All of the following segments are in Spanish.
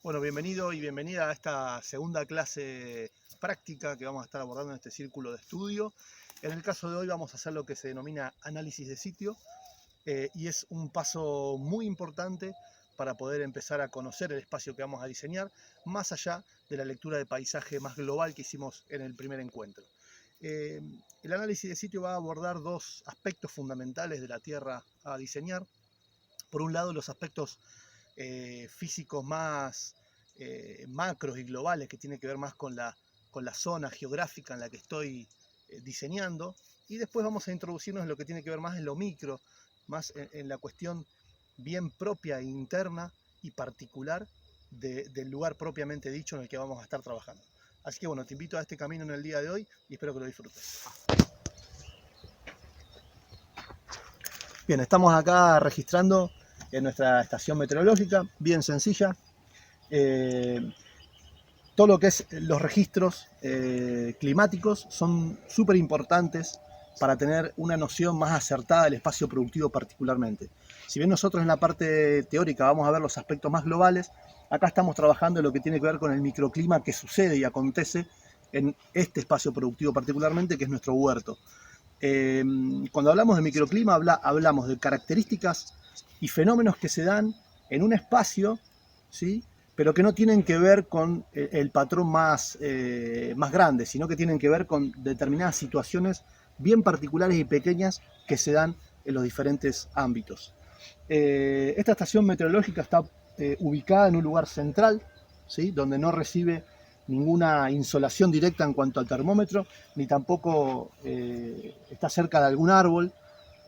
Bueno, bienvenido y bienvenida a esta segunda clase práctica que vamos a estar abordando en este círculo de estudio. En el caso de hoy vamos a hacer lo que se denomina análisis de sitio y es un paso muy importante para poder empezar a conocer el espacio que vamos a diseñar, más allá de la lectura de paisaje más global que hicimos en el primer encuentro. El análisis de sitio va a abordar dos aspectos fundamentales de la Tierra a diseñar. Por un lado, los aspectos físicos más macros y globales, que tiene que ver más con la zona geográfica en la que estoy diseñando, y después vamos a introducirnos en lo que tiene que ver más en lo micro, más en la cuestión bien propia, interna y particular del lugar propiamente dicho en el que vamos a estar trabajando. Así que bueno, te invito a este camino en el día de hoy y espero que lo disfrutes. Bien, estamos acá registrando en nuestra estación meteorológica, bien sencilla. Todo lo que es los registros climáticos son súper importantes para tener una noción más acertada del espacio productivo particularmente. Si bien nosotros en la parte teórica vamos a ver los aspectos más globales, acá estamos trabajando en lo que tiene que ver con el microclima que sucede y acontece en este espacio productivo particularmente, que es nuestro huerto. Cuando hablamos de microclima hablamos de características y fenómenos que se dan en un espacio, ¿sí?, pero que no tienen que ver con el patrón más grande, sino que tienen que ver con determinadas situaciones bien particulares y pequeñas que se dan en los diferentes ámbitos. Esta estación meteorológica está ubicada en un lugar central, ¿sí?, donde no recibe ninguna insolación directa en cuanto al termómetro, ni tampoco está cerca de algún árbol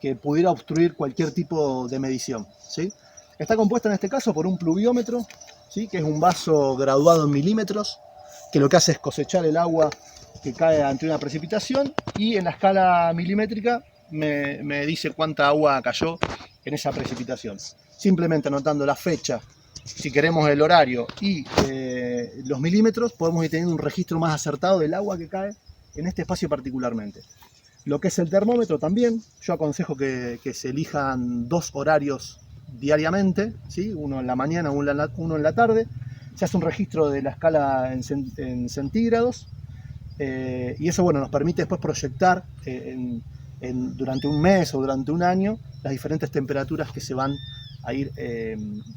que pudiera obstruir cualquier tipo de medición, ¿sí? Está compuesta en este caso por un pluviómetro, ¿sí?, que es un vaso graduado en milímetros, que lo que hace es cosechar el agua que cae ante una precipitación, y en la escala milimétrica me dice cuánta agua cayó en esa precipitación. Simplemente anotando la fecha, si queremos el horario y los milímetros, podemos ir teniendo un registro más acertado del agua que cae en este espacio particularmente. Lo que es el termómetro también, yo aconsejo que se elijan dos horarios diariamente, ¿sí?, uno en la mañana, uno en la tarde. Se hace un registro de la escala en centígrados y eso, bueno, nos permite después proyectar durante un mes o durante un año las diferentes temperaturas que se van a ir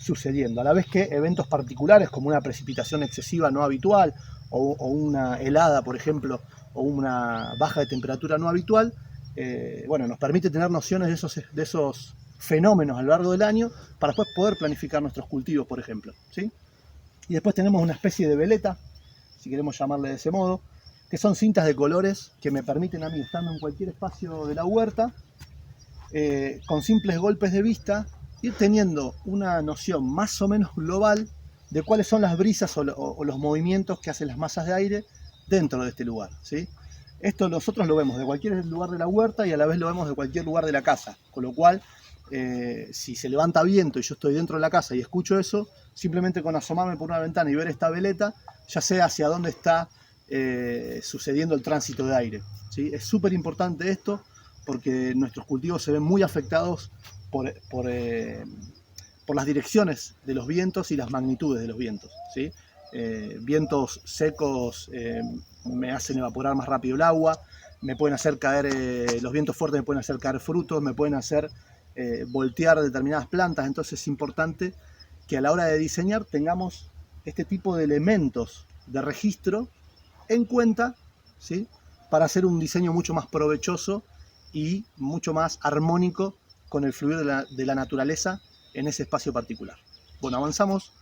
sucediendo, a la vez que eventos particulares como una precipitación excesiva no habitual o una helada, por ejemplo, o una baja de temperatura no habitual, bueno, nos permite tener nociones de esos fenómenos a lo largo del año para después poder planificar nuestros cultivos, por ejemplo, ¿sí? Y después tenemos una especie de veleta, si queremos llamarle de ese modo, que son cintas de colores que me permiten a mí, estando en cualquier espacio de la huerta, con simples golpes de vista, ir teniendo una noción más o menos global de cuáles son las brisas o los movimientos que hacen las masas de aire dentro de este lugar, ¿sí? Esto nosotros lo vemos de cualquier lugar de la huerta y a la vez lo vemos de cualquier lugar de la casa, con lo cual si se levanta viento y yo estoy dentro de la casa y escucho eso, simplemente con asomarme por una ventana y ver esta veleta, ya sé hacia dónde está sucediendo el tránsito de aire, ¿sí? Es súper importante esto porque nuestros cultivos se ven muy afectados por las direcciones de los vientos y las magnitudes de los vientos, ¿sí? Vientos secos me hacen evaporar más rápido el agua, me pueden hacer caer, los vientos fuertes me pueden hacer caer frutos, me pueden hacer voltear determinadas plantas. Entonces es importante que a la hora de diseñar tengamos este tipo de elementos de registro en cuenta, ¿sí?, para hacer un diseño mucho más provechoso y mucho más armónico con el fluir de la naturaleza en ese espacio particular. Bueno, avanzamos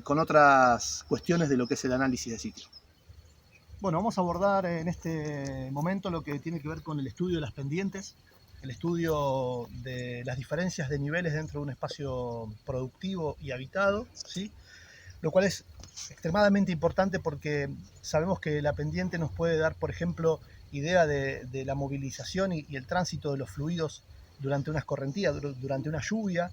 con otras cuestiones de lo que es el análisis de sitio. Bueno, vamos a abordar en este momento lo que tiene que ver con el estudio de las pendientes, el estudio de las diferencias de niveles dentro de un espacio productivo y habitado, ¿sí?, lo cual es extremadamente importante porque sabemos que la pendiente nos puede dar, por ejemplo, idea de la movilización y el tránsito de los fluidos durante una escorrentía, durante una lluvia.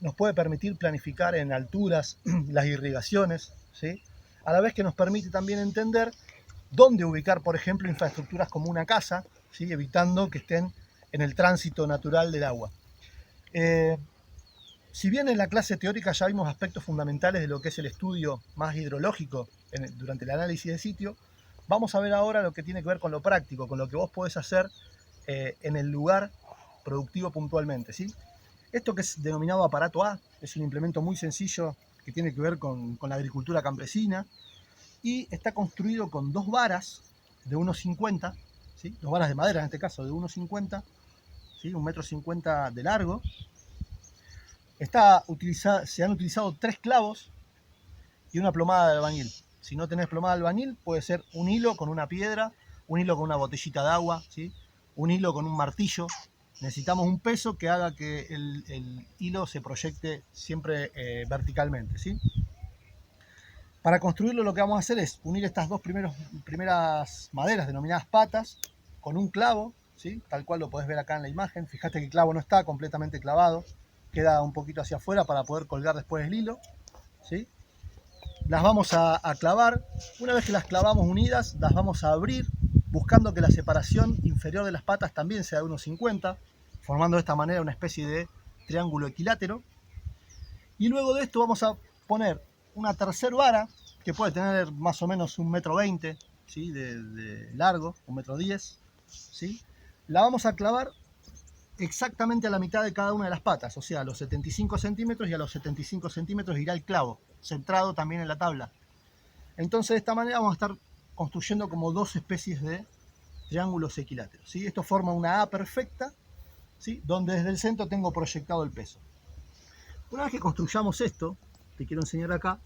Nos puede permitir planificar en alturas las irrigaciones, ¿sí?, a la vez que nos permite también entender dónde ubicar, por ejemplo, infraestructuras como una casa, ¿sí?, evitando que estén en el tránsito natural del agua. Si bien en la clase teórica ya vimos aspectos fundamentales de lo que es el estudio más hidrológico durante el análisis de sitio, vamos a ver ahora lo que tiene que ver con lo práctico, con lo que vos podés hacer en el lugar productivo puntualmente, ¿sí? Esto que es denominado aparato A es un implemento muy sencillo que tiene que ver con la agricultura campesina y está construido con dos varas de 1,50, ¿sí? Dos varas de madera en este caso de 1,50, ¿sí? 1,50 m de largo. Se han utilizado 3 clavos y una plomada de albañil. Si no tenés plomada de albañil, puede ser un hilo con una piedra, un hilo con una botellita de agua, ¿sí? Un hilo con un martillo. Necesitamos un peso que haga que el hilo se proyecte siempre verticalmente, ¿sí? Para construirlo lo que vamos a hacer es unir estas dos primeras maderas denominadas patas con un clavo, ¿sí? Tal cual lo podés ver acá en la imagen. Fíjate que el clavo no está completamente clavado, queda un poquito hacia afuera para poder colgar después el hilo, ¿sí? Las vamos a clavar. Una vez que las clavamos unidas, las vamos a abrir buscando que la separación inferior de las patas también sea de 1,50, formando de esta manera una especie de triángulo equilátero. Y luego de esto vamos a poner una tercera vara que puede tener más o menos 1,20 m, ¿sí? de largo, 1,10 m, ¿sí? La vamos a clavar exactamente a la mitad de cada una de las patas, o sea, a los 75 centímetros, y a los 75 centímetros irá el clavo, centrado también en la tabla. Entonces de esta manera vamos a estar construyendo como dos especies de triángulos equiláteros, ¿sí? Esto forma una A perfecta, ¿sí? Donde desde el centro tengo proyectado el peso. Una vez que construyamos esto, te quiero enseñar acá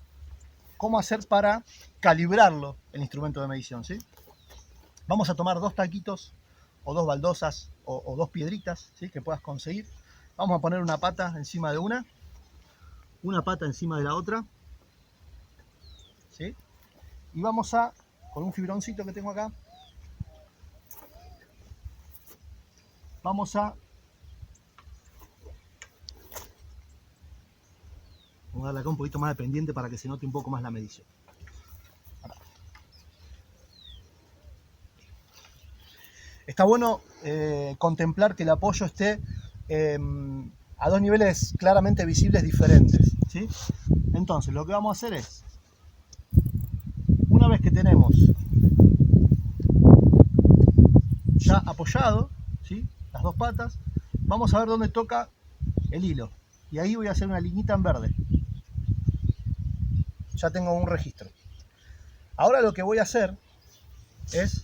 cómo hacer para calibrarlo el instrumento de medición, ¿sí? Vamos a tomar 2 taquitos o 2 baldosas o 2 piedritas, ¿sí? Que puedas conseguir. Vamos a poner una pata encima de una pata encima de la otra, ¿sí? Y vamos a, con un fibroncito que tengo acá, vamos a darle acá un poquito más de pendiente para que se note un poco más la medición. Está bueno contemplar que el apoyo esté a 2 niveles claramente visibles diferentes, ¿sí? Entonces lo que vamos a hacer es, una vez que tenemos ya apoyado, ¿sí? Las 2 patas, vamos a ver dónde toca el hilo. Y ahí voy a hacer una liñita en verde. Ya tengo un registro. Ahora lo que voy a hacer es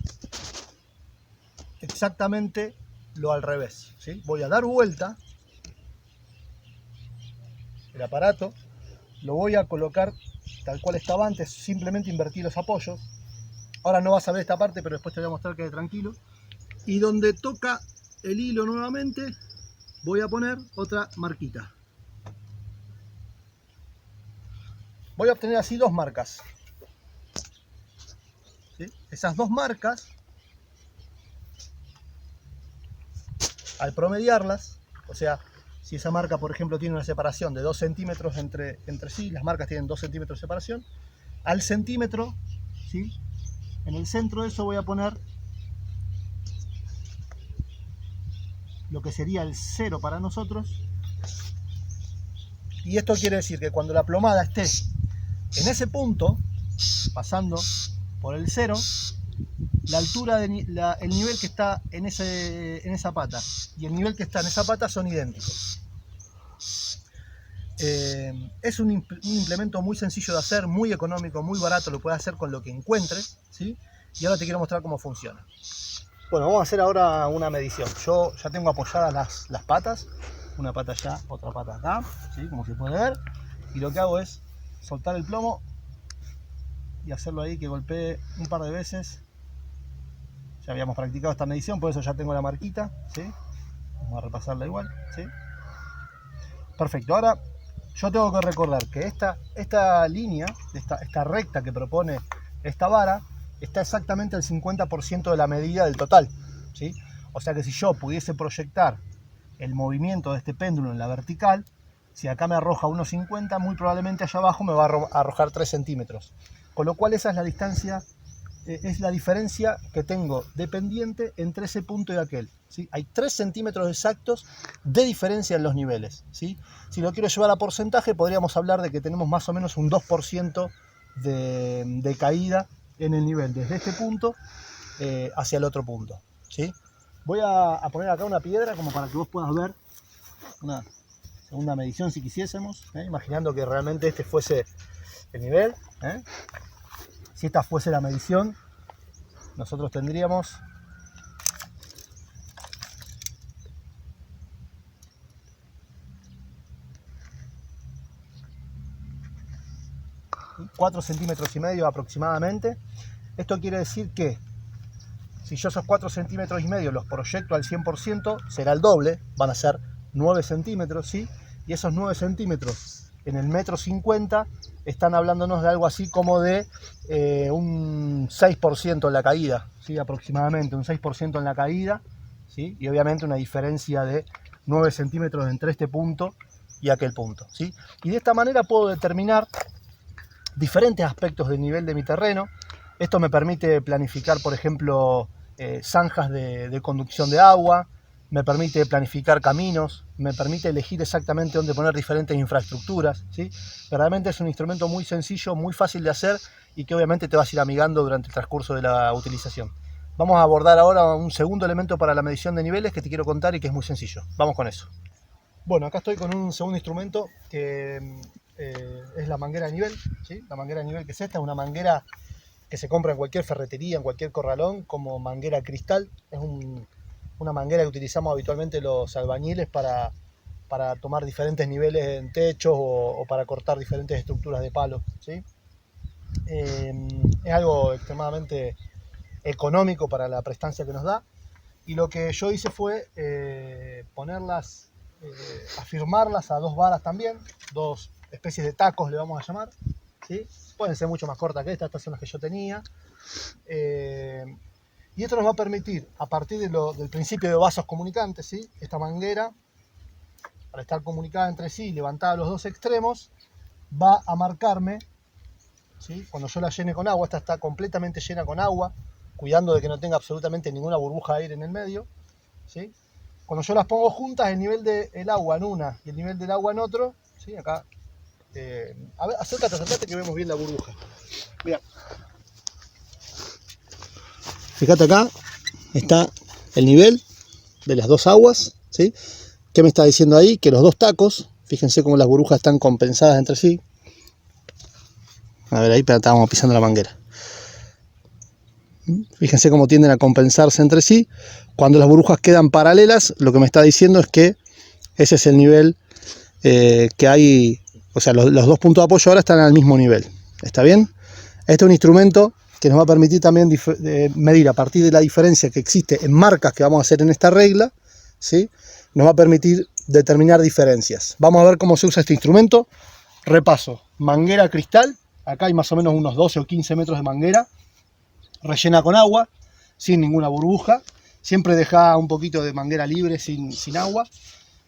exactamente lo al revés, ¿sí? Voy a dar vuelta el aparato, lo voy a colocar tal cual estaba antes, simplemente invertir los apoyos. Ahora no vas a ver esta parte, pero después te voy a mostrar, que tranquilo. Y donde toca el hilo nuevamente, voy a poner otra marquita. Voy a obtener así 2 marcas, ¿sí? Esas 2 marcas, al promediarlas, o sea, si esa marca, por ejemplo, tiene una separación de 2 centímetros entre sí, las marcas tienen 2 centímetros de separación, al centímetro, ¿sí? En el centro de eso voy a poner lo que sería el 0 para nosotros. Y esto quiere decir que cuando la plomada esté en ese punto, pasando por el 0, la altura, el nivel que está en esa pata y el nivel que está en esa pata son idénticos. Es un implemento muy sencillo de hacer, muy económico, muy barato, lo puedes hacer con lo que encuentres, ¿sí? Y ahora te quiero mostrar cómo funciona. Bueno, vamos a hacer ahora una medición. Yo ya tengo apoyadas las patas, una pata allá, otra pata acá, ¿sí? Como se puede ver. Y lo que hago es soltar el plomo y hacerlo ahí, que golpee un par de veces. Ya habíamos practicado esta medición, por eso ya tengo la marquita, ¿sí? Vamos a repasarla igual, ¿sí? Perfecto. Ahora yo tengo que recordar que esta línea, esta recta que propone esta vara, está exactamente al 50% de la medida del total, ¿sí? O sea que si yo pudiese proyectar el movimiento de este péndulo en la vertical, si acá me arroja 1,50, muy probablemente allá abajo me va a arrojar 3 centímetros. Con lo cual esa es la distancia es la diferencia que tengo de pendiente entre ese punto y aquel, ¿sí? Hay 3 centímetros exactos de diferencia en los niveles, ¿sí? Si lo quiero llevar a porcentaje, podríamos hablar de que tenemos más o menos un 2% de caída en el nivel, desde este punto hacia el otro punto, ¿sí? Voy a poner acá una piedra como para que vos puedas ver una segunda medición si quisiésemos, imaginando que realmente este fuese el nivel. Si esta fuese la medición, nosotros tendríamos 4,5 centímetros aproximadamente. Esto quiere decir que si yo esos 4,5 centímetros los proyecto al 100%, será el doble, van a ser 9 centímetros, ¿sí? Y esos 9 centímetros en el 1,50 m están hablándonos de algo así como de un 6% en la caída, ¿sí? Aproximadamente un 6% en la caída, ¿sí? Y obviamente una diferencia de 9 centímetros entre este punto y aquel punto, ¿sí? Y de esta manera puedo determinar diferentes aspectos del nivel de mi terreno. Esto me permite planificar, por ejemplo, zanjas de conducción de agua, me permite planificar caminos, me permite elegir exactamente dónde poner diferentes infraestructuras, ¿sí? Realmente es un instrumento muy sencillo, muy fácil de hacer y que obviamente te vas a ir amigando durante el transcurso de la utilización. Vamos a abordar ahora un segundo elemento para la medición de niveles que te quiero contar y que es muy sencillo. Vamos con eso. Bueno, acá estoy con un segundo instrumento que es la manguera de nivel, ¿sí? La manguera de nivel, que es esta, una manguera que se compra en cualquier ferretería, en cualquier corralón, como manguera cristal. Es una manguera que utilizamos habitualmente los albañiles para tomar diferentes niveles en techos o para cortar diferentes estructuras de palo, ¿sí? Es algo extremadamente económico para la prestancia que nos da, y lo que yo hice fue ponerlas, afirmarlas a 2 varas también, 2 especies de tacos le vamos a llamar, ¿sí? Pueden ser mucho más cortas que estas son las que yo tenía. Y esto nos va a permitir, a partir del principio de vasos comunicantes, ¿sí? Esta manguera, al estar comunicada entre sí y levantada a los 2 extremos, va a marcarme, ¿sí? Cuando yo la llene con agua, esta está completamente llena con agua, cuidando de que no tenga absolutamente ninguna burbuja de aire en el medio, ¿sí? Cuando yo las pongo juntas, el nivel del agua en una y el nivel del agua en otro, ¿sí? Acá, a ver, acércate que vemos bien la burbuja. Mira. Fíjate acá, está el nivel de las 2 aguas, ¿sí? ¿Qué me está diciendo ahí? Que los 2 tacos, fíjense cómo las burbujas están compensadas entre sí. A ver, ahí estábamos pisando la manguera. Fíjense cómo tienden a compensarse entre sí. Cuando las burbujas quedan paralelas, lo que me está diciendo es que ese es el nivel que hay, o sea, los 2 puntos de apoyo ahora están al mismo nivel. ¿Está bien? Este es un instrumento que nos va a permitir también medir a partir de la diferencia que existe en marcas que vamos a hacer en esta regla, ¿sí? Nos va a permitir determinar diferencias. Vamos a ver cómo se usa este instrumento. Repaso, manguera cristal, acá hay más o menos unos 12 o 15 metros de manguera, rellena con agua, sin ninguna burbuja, siempre deja un poquito de manguera libre sin agua,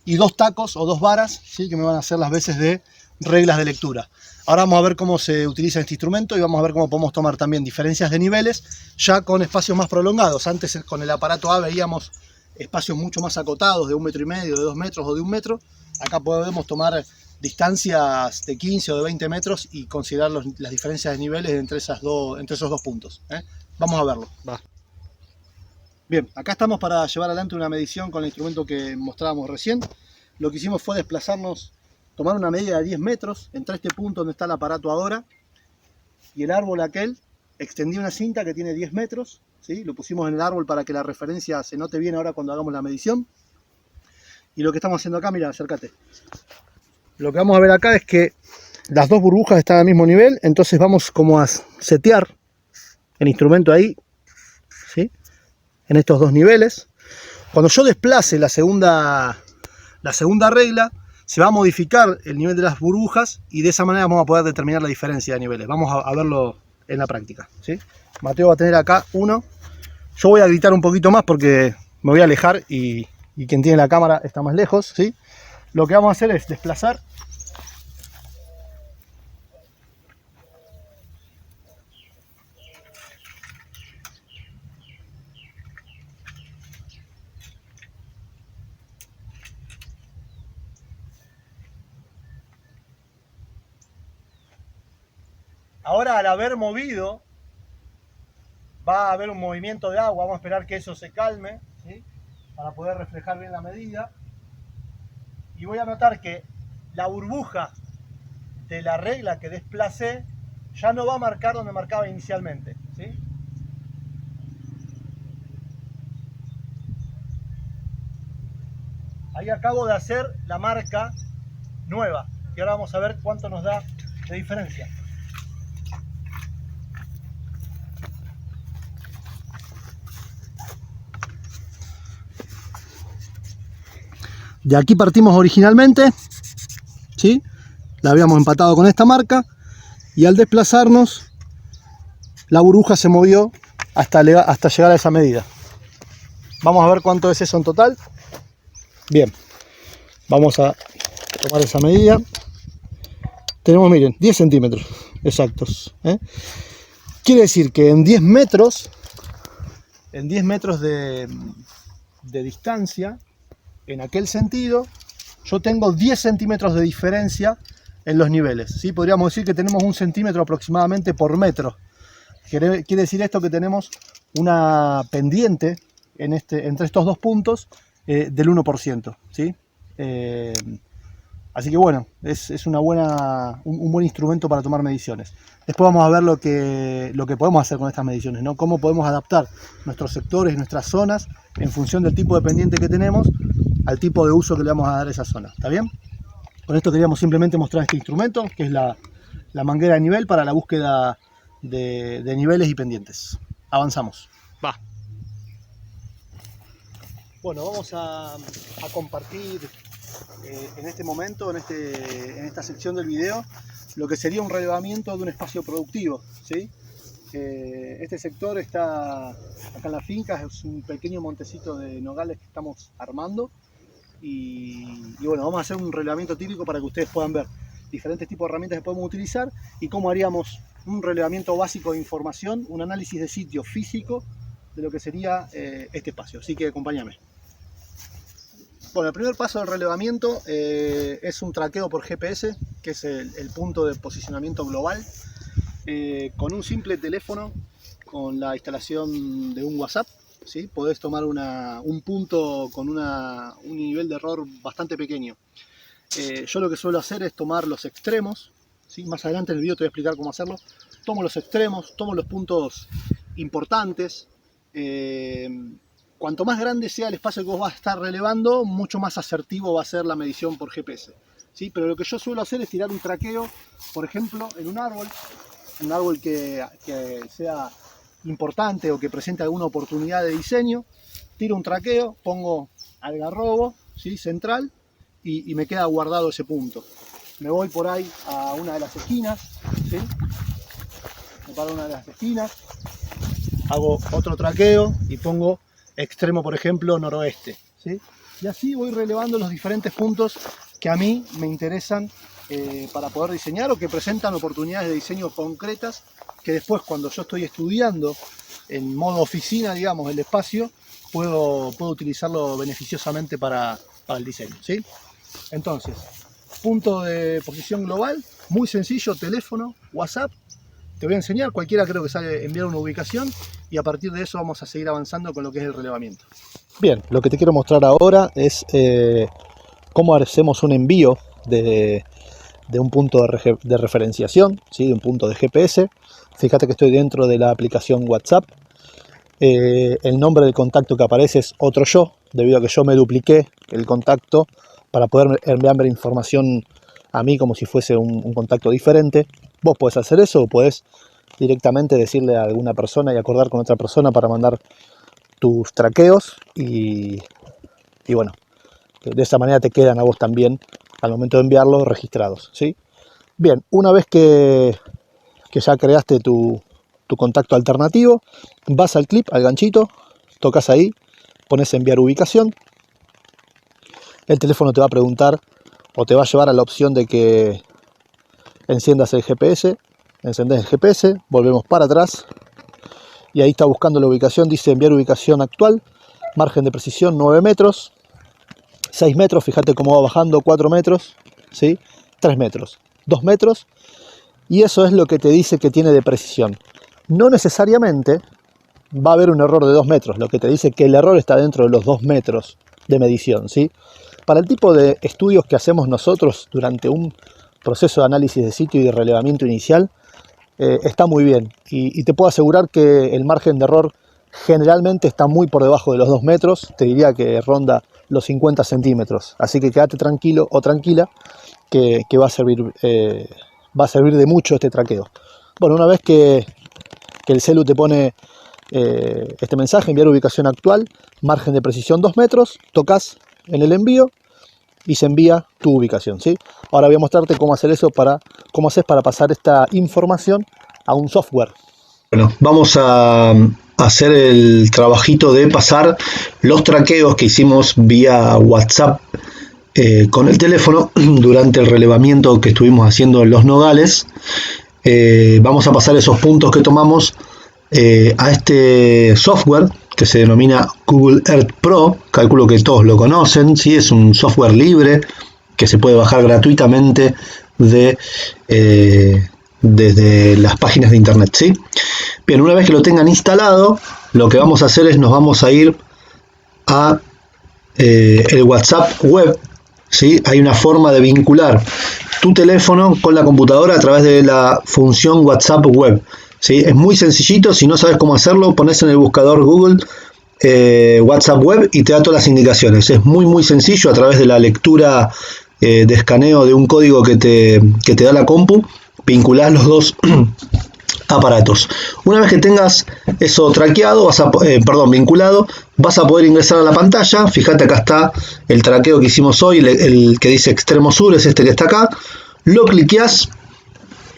y 2 tacos o 2 varas, ¿sí? Que me van a hacer las veces de reglas de lectura. Ahora vamos a ver cómo se utiliza este instrumento y vamos a ver cómo podemos tomar también diferencias de niveles ya con espacios más prolongados. Antes con el aparato A veíamos espacios mucho más acotados de 1,5 metros, de 2 metros o de 1 metro. Acá podemos tomar distancias de 15 o de 20 metros y considerar las diferencias de niveles entre esos 2 puntos. Vamos a verlo. Va. Bien, acá estamos para llevar adelante una medición con el instrumento que mostrábamos recién. Lo que hicimos fue desplazarnos, tomar una medida de 10 metros entre este punto donde está el aparato ahora y el árbol aquel. Extendí una cinta que tiene 10 metros, ¿sí? Lo pusimos en el árbol para que la referencia se note bien ahora cuando hagamos la medición. Y lo que estamos haciendo acá, mira, acércate. Lo que vamos a ver acá es que las 2 burbujas están al mismo nivel, entonces vamos como a setear el instrumento ahí, ¿sí? En estos 2 niveles. Cuando yo desplace la segunda regla, se va a modificar el nivel de las burbujas y de esa manera vamos a poder determinar la diferencia de niveles. Vamos a verlo en la práctica, ¿sí? Mateo va a tener acá 1. Yo voy a gritar un poquito más porque me voy a alejar y quien tiene la cámara está más lejos, ¿sí? Lo que vamos a hacer es desplazar Ahora, al haber movido, va a haber un movimiento de agua. Vamos a esperar que eso se calme, ¿sí? Para poder reflejar bien la medida. Y voy a notar que la burbuja de la regla que desplacé ya no va a marcar donde marcaba inicialmente, ¿sí? Ahí acabo de hacer la marca nueva y ahora vamos a ver cuánto nos da de diferencia. De aquí partimos originalmente, ¿sí? La habíamos empatado con esta marca y al desplazarnos la burbuja se movió hasta llegar a esa medida. Vamos a ver cuánto es eso en total. Bien, vamos a tomar esa medida. Tenemos, miren, 10 centímetros exactos, ¿eh? Quiere decir que en 10 metros de distancia, en aquel sentido, yo tengo 10 centímetros de diferencia en los niveles, ¿sí? Podríamos decir que tenemos 1 centímetro aproximadamente por metro. Quiere decir esto que tenemos una pendiente entre estos dos puntos del 1%, ¿sí? Así que bueno, es un buen instrumento para tomar mediciones. Después vamos a ver lo que podemos hacer con estas mediciones, ¿no? Cómo podemos adaptar nuestros sectores, nuestras zonas, en función del tipo de pendiente que tenemos, al tipo de uso que le vamos a dar a esa zona. ¿Está bien? Con esto queríamos simplemente mostrar este instrumento, que es la manguera de nivel para la búsqueda de niveles y pendientes. Avanzamos. Va. Bueno, vamos a compartir en este momento, en esta sección del video, lo que sería un relevamiento de un espacio productivo, ¿sí? Este sector está acá en la finca, es un pequeño montecito de nogales que estamos armando y bueno, vamos a hacer un relevamiento típico para que ustedes puedan ver diferentes tipos de herramientas que podemos utilizar y cómo haríamos un relevamiento básico de información, un análisis de sitio físico de lo que sería este espacio. Así que acompáñame. Bueno, el primer paso del relevamiento es un traqueo por GPS, que es el punto de posicionamiento global. Con un simple teléfono, con la instalación de un WhatsApp, ¿sí? Podés tomar un punto con un nivel de error bastante pequeño. Yo lo que suelo hacer es tomar los extremos, ¿sí? Más adelante en el video te voy a explicar cómo hacerlo. Tomo los extremos, tomo los puntos importantes. Cuanto más grande sea el espacio que vos vas a estar relevando, mucho más asertivo va a ser la medición por GPS, ¿sí? Pero lo que yo suelo hacer es tirar un traqueo, por ejemplo, en un árbol que sea importante o que presente alguna oportunidad de diseño. Tiro un traqueo, pongo algarrobo, ¿sí? Central, y me queda guardado ese punto. Me voy por ahí a una de las esquinas, ¿sí? Me paro a una de las esquinas, hago otro traqueo y pongo extremo, por ejemplo, noroeste, ¿sí? Y así voy relevando los diferentes puntos que a mí me interesan para poder diseñar o que presentan oportunidades de diseño concretas que después, cuando yo estoy estudiando en modo oficina, digamos, el espacio, puedo utilizarlo beneficiosamente para el diseño, ¿sí? Entonces, punto de posición global, muy sencillo, teléfono, WhatsApp. Te voy a enseñar, cualquiera creo que sabe enviar una ubicación y a partir de eso vamos a seguir avanzando con lo que es el relevamiento. Bien, lo que te quiero mostrar ahora es cómo hacemos un envío de un punto de referenciación, ¿sí? De un punto de GPS. Fíjate que estoy dentro de la aplicación WhatsApp. El nombre del contacto que aparece es otro yo, debido a que yo me dupliqué el contacto para poder enviarme la información a mí como si fuese un contacto diferente. Vos podés hacer eso o podés directamente decirle a alguna persona y acordar con otra persona para mandar tus traqueos y bueno, de esa manera te quedan a vos también al momento de enviarlos registrados, ¿sí? Bien, una vez que ya creaste tu contacto alternativo, vas al clip, al ganchito, tocas ahí, pones enviar ubicación, el teléfono te va a preguntar o te va a llevar a la opción de que enciendas el GPS, encendés el GPS, volvemos para atrás y ahí está buscando la ubicación, dice enviar ubicación actual, margen de precisión 9 metros, 6 metros, fíjate cómo va bajando, 4 metros, ¿sí? 3 metros, 2 metros y eso es lo que te dice que tiene de precisión. No necesariamente va a haber un error de 2 metros, lo que te dice que el error está dentro de los 2 metros de medición, ¿sí? Para el tipo de estudios que hacemos nosotros durante un proceso de análisis de sitio y de relevamiento inicial, está muy bien. Y te puedo asegurar que el margen de error generalmente está muy por debajo de los 2 metros, te diría que ronda los 50 centímetros. Así que quédate tranquilo o tranquila que va a servir de mucho este traqueo. Bueno, una vez que el celu te pone este mensaje, enviar ubicación actual, margen de precisión 2 metros, tocas en el envío y se envía tu ubicación, ¿sí? Ahora voy a mostrarte cómo hacer eso, cómo haces para pasar esta información a un software. Bueno, vamos a hacer el trabajito de pasar los traqueos que hicimos vía WhatsApp con el teléfono durante el relevamiento que estuvimos haciendo en los nogales. Vamos a pasar esos puntos que tomamos a este software que se denomina Google Earth Pro. Calculo que todos lo conocen, ¿sí? Es un software libre que se puede bajar gratuitamente desde las páginas de internet, ¿sí? Bien, una vez que lo tengan instalado, lo que vamos a hacer es nos vamos a ir a el WhatsApp web, ¿sí? Hay una forma de vincular tu teléfono con la computadora a través de la función WhatsApp web, ¿sí? Es muy sencillito. Si no sabes cómo hacerlo, pones en el buscador Google WhatsApp web y te da todas las indicaciones. Es muy sencillo. A través de la lectura de escaneo de un código que te da la compu, vinculás los dos aparatos. Una vez que tengas eso traqueado, vinculado, vas a poder ingresar a la pantalla. Fíjate, acá está el traqueo que hicimos hoy, el que dice extremo sur, es este que está acá. Lo cliqueas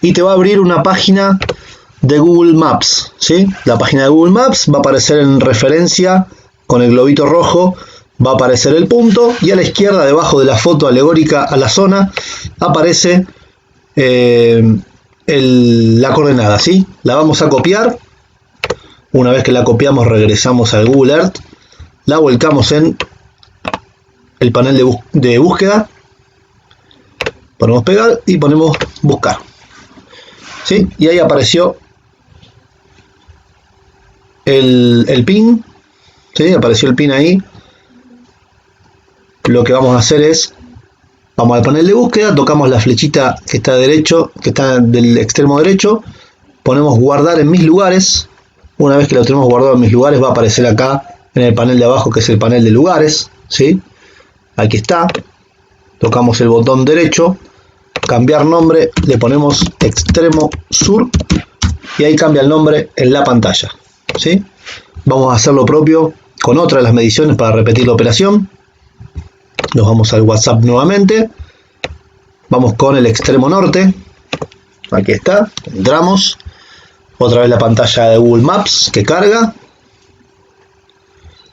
y te va a abrir una página de Google Maps, ¿sí? La página de Google Maps va a aparecer en referencia con el globito rojo, va a aparecer el punto, y a la izquierda, debajo de la foto alegórica a la zona, aparece la coordenada, ¿sí? La vamos a copiar. Una vez que la copiamos, regresamos al Google Earth, la volcamos en el panel de búsqueda, ponemos pegar y ponemos buscar, ¿sí? Y ahí apareció el pin, ¿sí? Apareció el pin ahí. Lo que vamos a hacer es, vamos al panel de búsqueda, tocamos la flechita que está del extremo derecho, ponemos guardar en mis lugares. Una vez que lo tenemos guardado en mis lugares, va a aparecer acá en el panel de abajo, que es el panel de lugares, ¿sí? Aquí está. Tocamos el botón derecho, cambiar nombre, le ponemos extremo sur y ahí cambia el nombre en la pantalla, ¿sí? Vamos a hacer lo propio con otra de las mediciones para repetir la operación. Nos vamos al WhatsApp nuevamente, vamos con el extremo norte, aquí está, entramos, otra vez la pantalla de Google Maps que carga,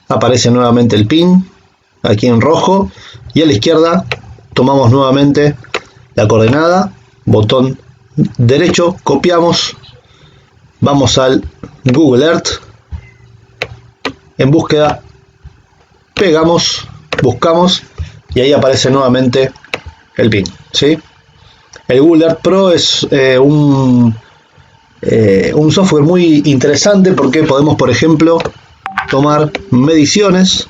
aparece nuevamente el pin aquí en rojo, y a la izquierda tomamos nuevamente la coordenada, botón derecho, copiamos, vamos al Google Earth, en búsqueda, pegamos, buscamos, y ahí aparece nuevamente el pin, ¿sí? El Google Earth Pro es un software muy interesante porque podemos, por ejemplo, tomar mediciones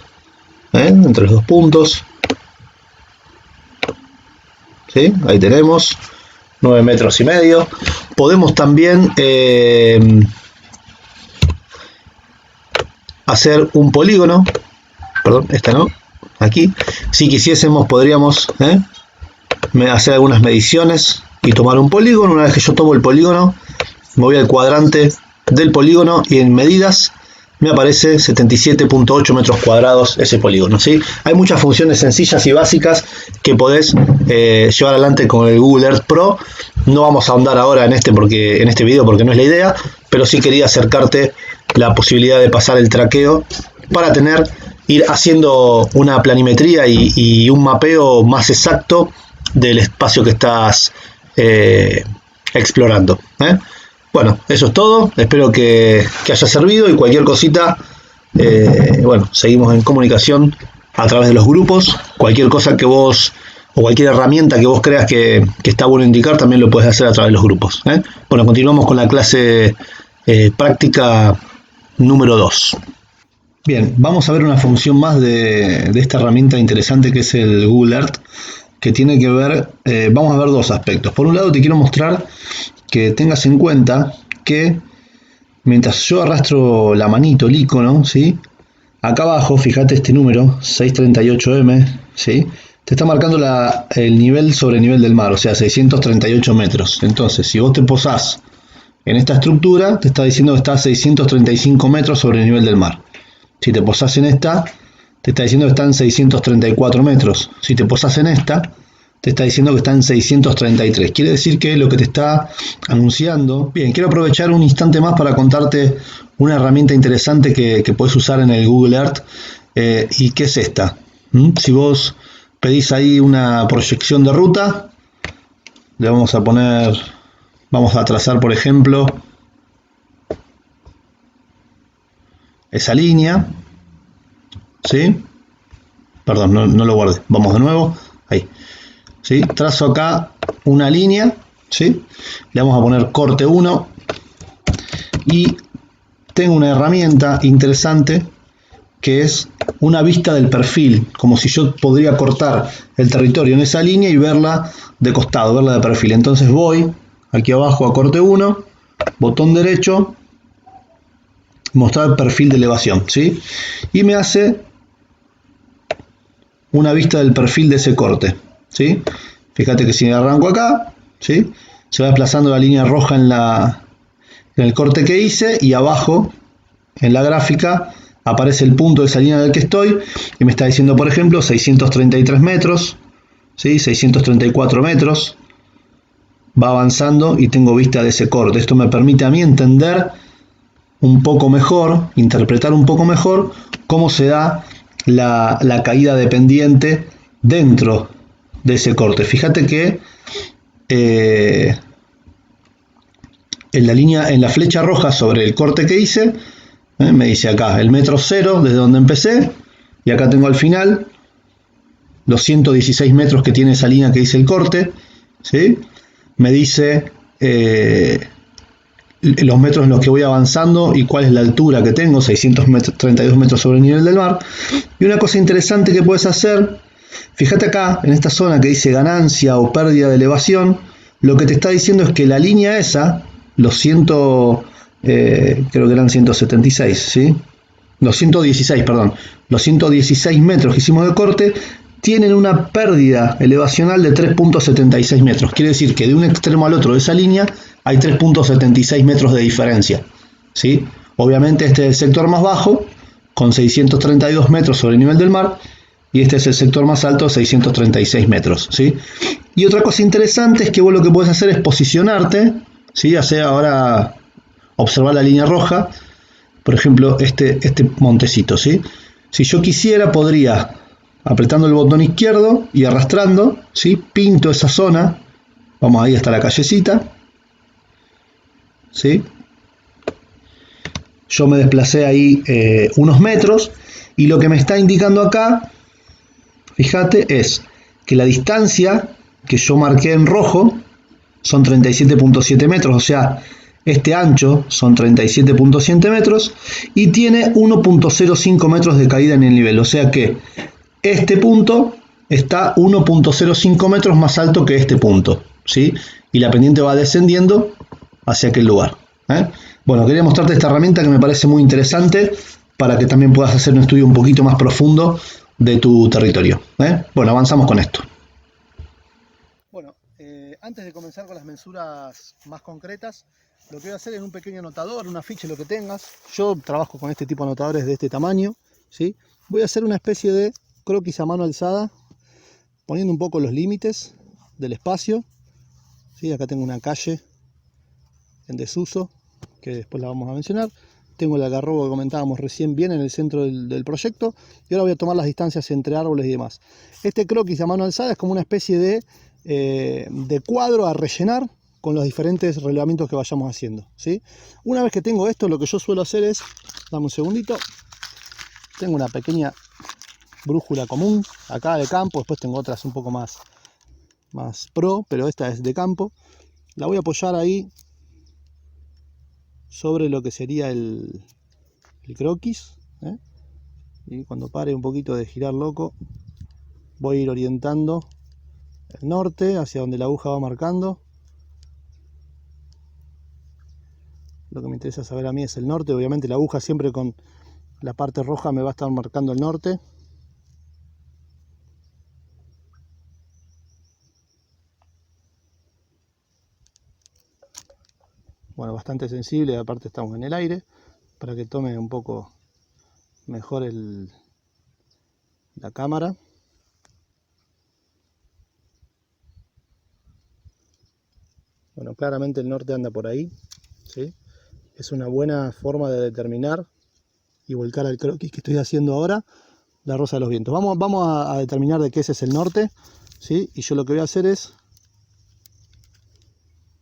entre los 2 puntos, ¿sí? Ahí tenemos 9,5 metros. Podemos también hacer un polígono, perdón, esta no, aquí. Si quisiésemos, podríamos hacer algunas mediciones y tomar un polígono. Una vez que yo tomo el polígono, me voy al cuadrante del polígono y en medidas me aparece 77,8 metros cuadrados ese polígono, ¿sí? Hay muchas funciones sencillas y básicas que podés llevar adelante con el Google Earth Pro. No vamos a ahondar ahora en este video porque no es la idea, pero sí quería acercarte la posibilidad de pasar el traqueo para ir haciendo una planimetría y un mapeo más exacto del espacio que estás explorando. Bueno, eso es todo. Espero que haya servido, y cualquier cosita, seguimos en comunicación a través de los grupos. Cualquier cosa que vos o cualquier herramienta que vos creas que está bueno indicar, también lo puedes hacer a través de los grupos. Bueno, continuamos con la clase práctica número 2. Bien, vamos a ver una función más de esta herramienta interesante que es el Google Earth, que tiene que ver, vamos a ver dos aspectos. Por un lado te quiero mostrar que tengas en cuenta que mientras yo arrastro la manito, el icono, ¿sí? Acá abajo, fíjate este número, 638M, ¿sí? Te está marcando el nivel sobre nivel del mar, o sea, 638 metros. Entonces, si vos te posás en esta estructura, te está diciendo que está a 635 metros sobre el nivel del mar. Si te posás en esta, te está diciendo que está en 634 metros. Si te posás en esta, te está diciendo que está en 633. Quiere decir que lo que te está anunciando... Bien, quiero aprovechar un instante más para contarte una herramienta interesante que puedes usar en el Google Earth. ¿Y qué es esta? Si vos pedís ahí una proyección de ruta, le vamos a poner... Vamos a trazar, por ejemplo, esa línea. ¿Sí? Perdón, no lo guardé. Vamos de nuevo. Ahí. ¿Sí? Trazo acá una línea, ¿sí? Le vamos a poner corte 1 y tengo una herramienta interesante que es una vista del perfil, como si yo podría cortar el territorio en esa línea y verla de costado, verla de perfil. Entonces voy aquí abajo a corte 1, botón derecho, mostrar perfil de elevación, ¿sí? Y me hace una vista del perfil de ese corte, ¿sí? Fíjate que si arranco acá, ¿sí? Se va desplazando la línea roja en el corte que hice y abajo en la gráfica aparece el punto de esa línea en el que estoy y me está diciendo, por ejemplo, 633 metros, ¿sí? 634 metros. Va avanzando y tengo vista de ese corte. Esto me permite a mí entender un poco mejor, interpretar un poco mejor cómo se da la caída de pendiente dentro de ese corte. Fíjate que en la flecha roja sobre el corte que hice, me dice acá el metro 0 desde donde empecé, y acá tengo al final los 116 metros que tiene esa línea que hice el corte, ¿sí? Me dice los metros en los que voy avanzando y cuál es la altura que tengo, 632 metros sobre el nivel del mar. Y una cosa interesante que puedes hacer, fíjate acá en esta zona que dice ganancia o pérdida de elevación, lo que te está diciendo es que la línea esa, creo que eran 176, ¿sí? Los 116 metros que hicimos de corte tienen una pérdida elevacional de 3.76 metros. Quiere decir que de un extremo al otro de esa línea hay 3.76 metros de diferencia, ¿sí? Obviamente este es el sector más bajo, con 632 metros sobre el nivel del mar, y este es el sector más alto, 636 metros, ¿sí? Y otra cosa interesante es que vos lo que podés hacer es posicionarte, ¿sí? Hacer ahora, observar la línea roja, por ejemplo, este montecito, ¿sí? Si yo quisiera, podría, apretando el botón izquierdo y arrastrando, ¿sí? Pinto esa zona, vamos ahí hasta la callecita, ¿sí? Yo me desplacé ahí unos metros y lo que me está indicando acá, fíjate, es que la distancia que yo marqué en rojo son 37.7 metros, o sea, este ancho son 37.7 metros y tiene 1.05 metros de caída en el nivel, o sea que este punto está 1.05 metros más alto que este punto, ¿sí? Y la pendiente va descendiendo hacia aquel lugar, ¿eh? Bueno, quería mostrarte esta herramienta que me parece muy interesante para que también puedas hacer un estudio un poquito más profundo de tu territorio, ¿eh? Bueno, avanzamos con esto. Bueno, antes de comenzar con las mensuras más concretas, lo que voy a hacer es un pequeño anotador, una ficha, lo que tengas. Yo trabajo con este tipo de anotadores de este tamaño, ¿sí? Voy a hacer una especie de croquis a mano alzada, poniendo un poco los límites del espacio, ¿sí? Acá tengo una calle en desuso, que después la vamos a mencionar. Tengo el algarrobo que comentábamos recién bien en el centro del proyecto, y ahora voy a tomar las distancias entre árboles y demás. Este croquis a mano alzada es como una especie de cuadro a rellenar con los diferentes relevamientos que vayamos haciendo, ¿sí? Una vez que tengo esto, lo que yo suelo hacer es, dame un segundito, tengo una pequeña brújula común acá de campo, después tengo otras un poco más más pro, pero esta es de campo. La voy a apoyar ahí sobre lo que sería el croquis, ¿eh? Y cuando pare un poquito de girar loco, voy a ir orientando el norte hacia donde la aguja va marcando. Lo que me interesa saber a mí es el norte. Obviamente la aguja siempre con la parte roja me va a estar marcando el norte. Bueno, bastante sensible, aparte estamos en el aire, para que tome un poco mejor la cámara. Bueno, claramente el norte anda por ahí, ¿sí? Es una buena forma de determinar y volcar al croquis que estoy haciendo ahora, la rosa de los vientos. Vamos a determinar de qué ese es el norte, ¿sí? Y yo lo que voy a hacer es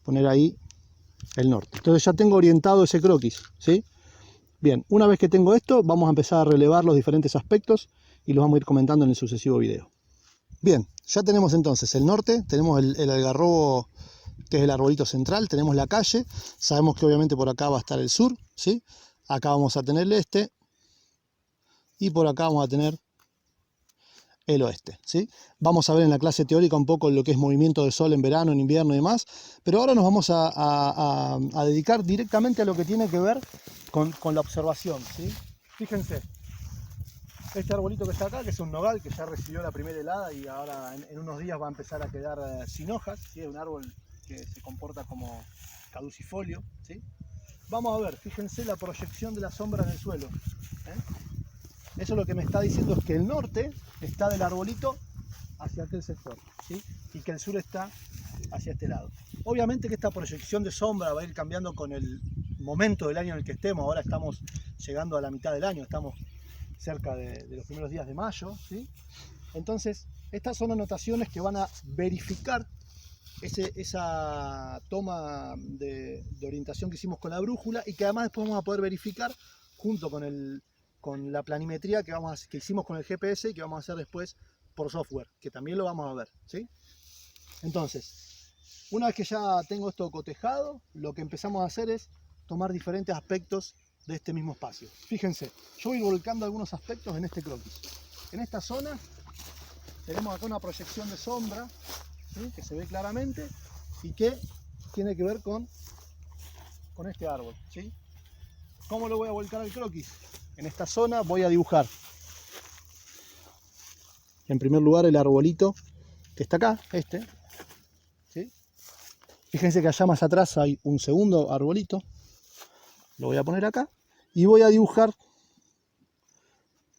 poner ahí el norte. Entonces ya tengo orientado ese croquis, ¿sí? Bien, una vez que tengo esto, vamos a empezar a relevar los diferentes aspectos y los vamos a ir comentando en el sucesivo video. Bien, ya tenemos entonces el norte, tenemos el algarrobo, que es el arbolito central, tenemos la calle, sabemos que obviamente por acá va a estar el sur, ¿sí? Acá vamos a tener el este y por acá vamos a tener el oeste, ¿sí? Vamos a ver en la clase teórica un poco lo que es movimiento de sol en verano, en invierno y demás, pero ahora nos vamos a dedicar directamente a lo que tiene que ver con la observación, ¿sí? Fíjense, este arbolito que está acá, que es un nogal, que ya recibió la primera helada y ahora en unos días va a empezar a quedar sin hojas, ¿sí? Es un árbol que se comporta como caducifolio, ¿sí? Vamos a ver, fíjense la proyección de la sombra en el suelo, ¿eh? Eso lo que me está diciendo es que el norte está del arbolito hacia aquel sector, ¿sí? Y que el sur está hacia este lado. Obviamente que esta proyección de sombra va a ir cambiando con el momento del año en el que estemos. Ahora estamos llegando a la mitad del año, estamos cerca de los primeros días de mayo, ¿sí? Entonces, estas son anotaciones que van a verificar esa toma de orientación que hicimos con la brújula y que además después vamos a poder verificar junto con la planimetría que hicimos con el GPS y que vamos a hacer después por software, que también lo vamos a ver, ¿sí? Entonces, una vez que ya tengo esto cotejado, lo que empezamos a hacer es tomar diferentes aspectos de este mismo espacio. Fíjense, yo voy volcando algunos aspectos en este croquis. En esta zona tenemos acá una proyección de sombra, ¿sí? Que se ve claramente y que tiene que ver con este árbol, ¿sí? ¿Cómo lo voy a volcar al croquis? En esta zona voy a dibujar en primer lugar el arbolito que está acá, ¿sí? Fíjense que allá más atrás hay un segundo arbolito, lo voy a poner acá y voy a dibujar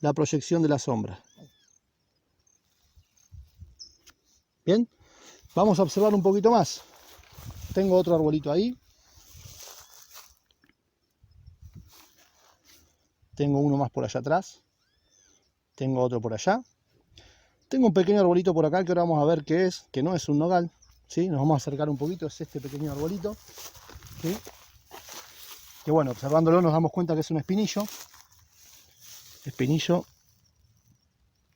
la proyección de la sombra. Bien, vamos a observar un poquito más. Tengo otro arbolito ahí. Tengo uno más por allá atrás. Tengo otro por allá. Tengo un pequeño arbolito por acá que ahora vamos a ver qué es, que no es un nogal, ¿sí? Nos vamos a acercar un poquito, es este pequeño arbolito, ¿sí? Que bueno, observándolo nos damos cuenta que es un espinillo. Espinillo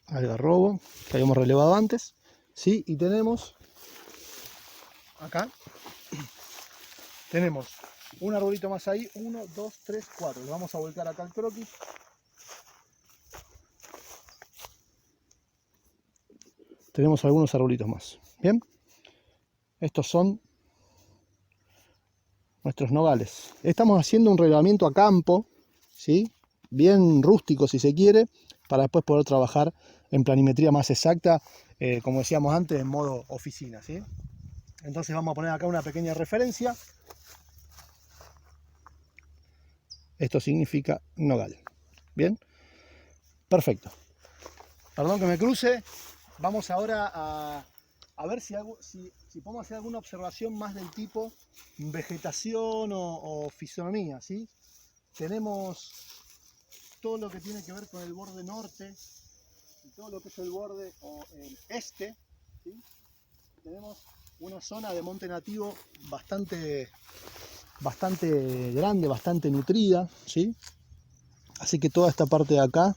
algarrobo, que habíamos relevado antes, ¿sí? Y tenemos acá, tenemos un arbolito más ahí, 1, 2, 3, 4. Lo vamos a volcar acá al croquis. Tenemos algunos arbolitos más. Bien, estos son nuestros nogales. Estamos haciendo un relevamiento a campo, ¿sí? Bien rústico si se quiere, para después poder trabajar en planimetría más exacta, como decíamos antes, en modo oficina, ¿sí? Entonces vamos a poner acá una pequeña referencia. Esto significa nogal. Bien, perfecto. Perdón que me cruce. Vamos ahora a ver si podemos hacer alguna observación más del tipo vegetación o fisonomía, ¿sí? Tenemos todo lo que tiene que ver con el borde norte y todo lo que es el borde o el este, ¿sí? Tenemos una zona de monte nativo bastante grande, bastante nutrida, ¿sí? Así que toda esta parte de acá,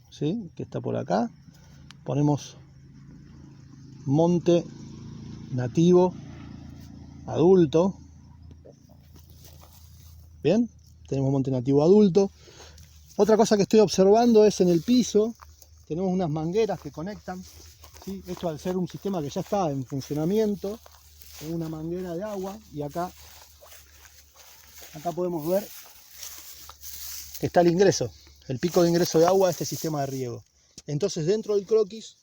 ¿sí? Que está por acá, ponemos monte nativo adulto. Bien, tenemos monte nativo adulto. Otra cosa que estoy observando es en el piso, tenemos unas mangueras que conectan, ¿sí? Esto al ser un sistema que ya está en funcionamiento, es una manguera de agua, y acá podemos ver que está el ingreso, el pico de ingreso de agua de este sistema de riego. Entonces dentro del croquis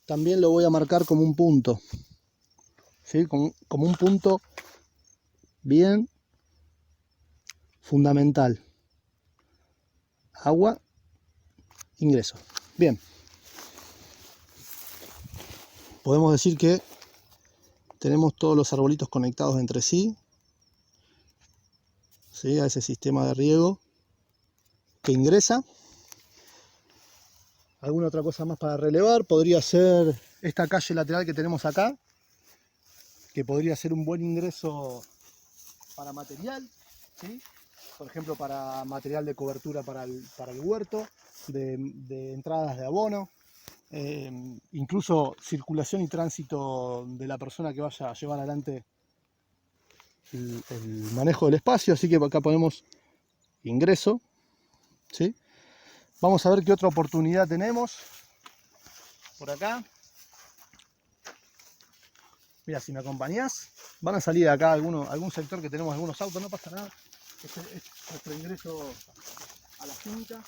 también lo voy a marcar como un punto, ¿sí? Como un punto bien fundamental. Agua, ingreso. Bien. Podemos decir que tenemos todos los arbolitos conectados entre sí, ¿sí? A ese sistema de riego que ingresa. ¿Alguna otra cosa más para relevar? Podría ser esta calle lateral que tenemos acá, que podría ser un buen ingreso para material, ¿sí? Por ejemplo, para material de cobertura para el huerto, de entradas de abono, incluso circulación y tránsito de la persona que vaya a llevar adelante el manejo del espacio. Así que acá ponemos ingreso, ¿sí? Vamos a ver qué otra oportunidad tenemos por acá. Mira, si me acompañás, van a salir de acá algún sector que tenemos algunos autos, no pasa nada. Este es nuestro ingreso a la finca.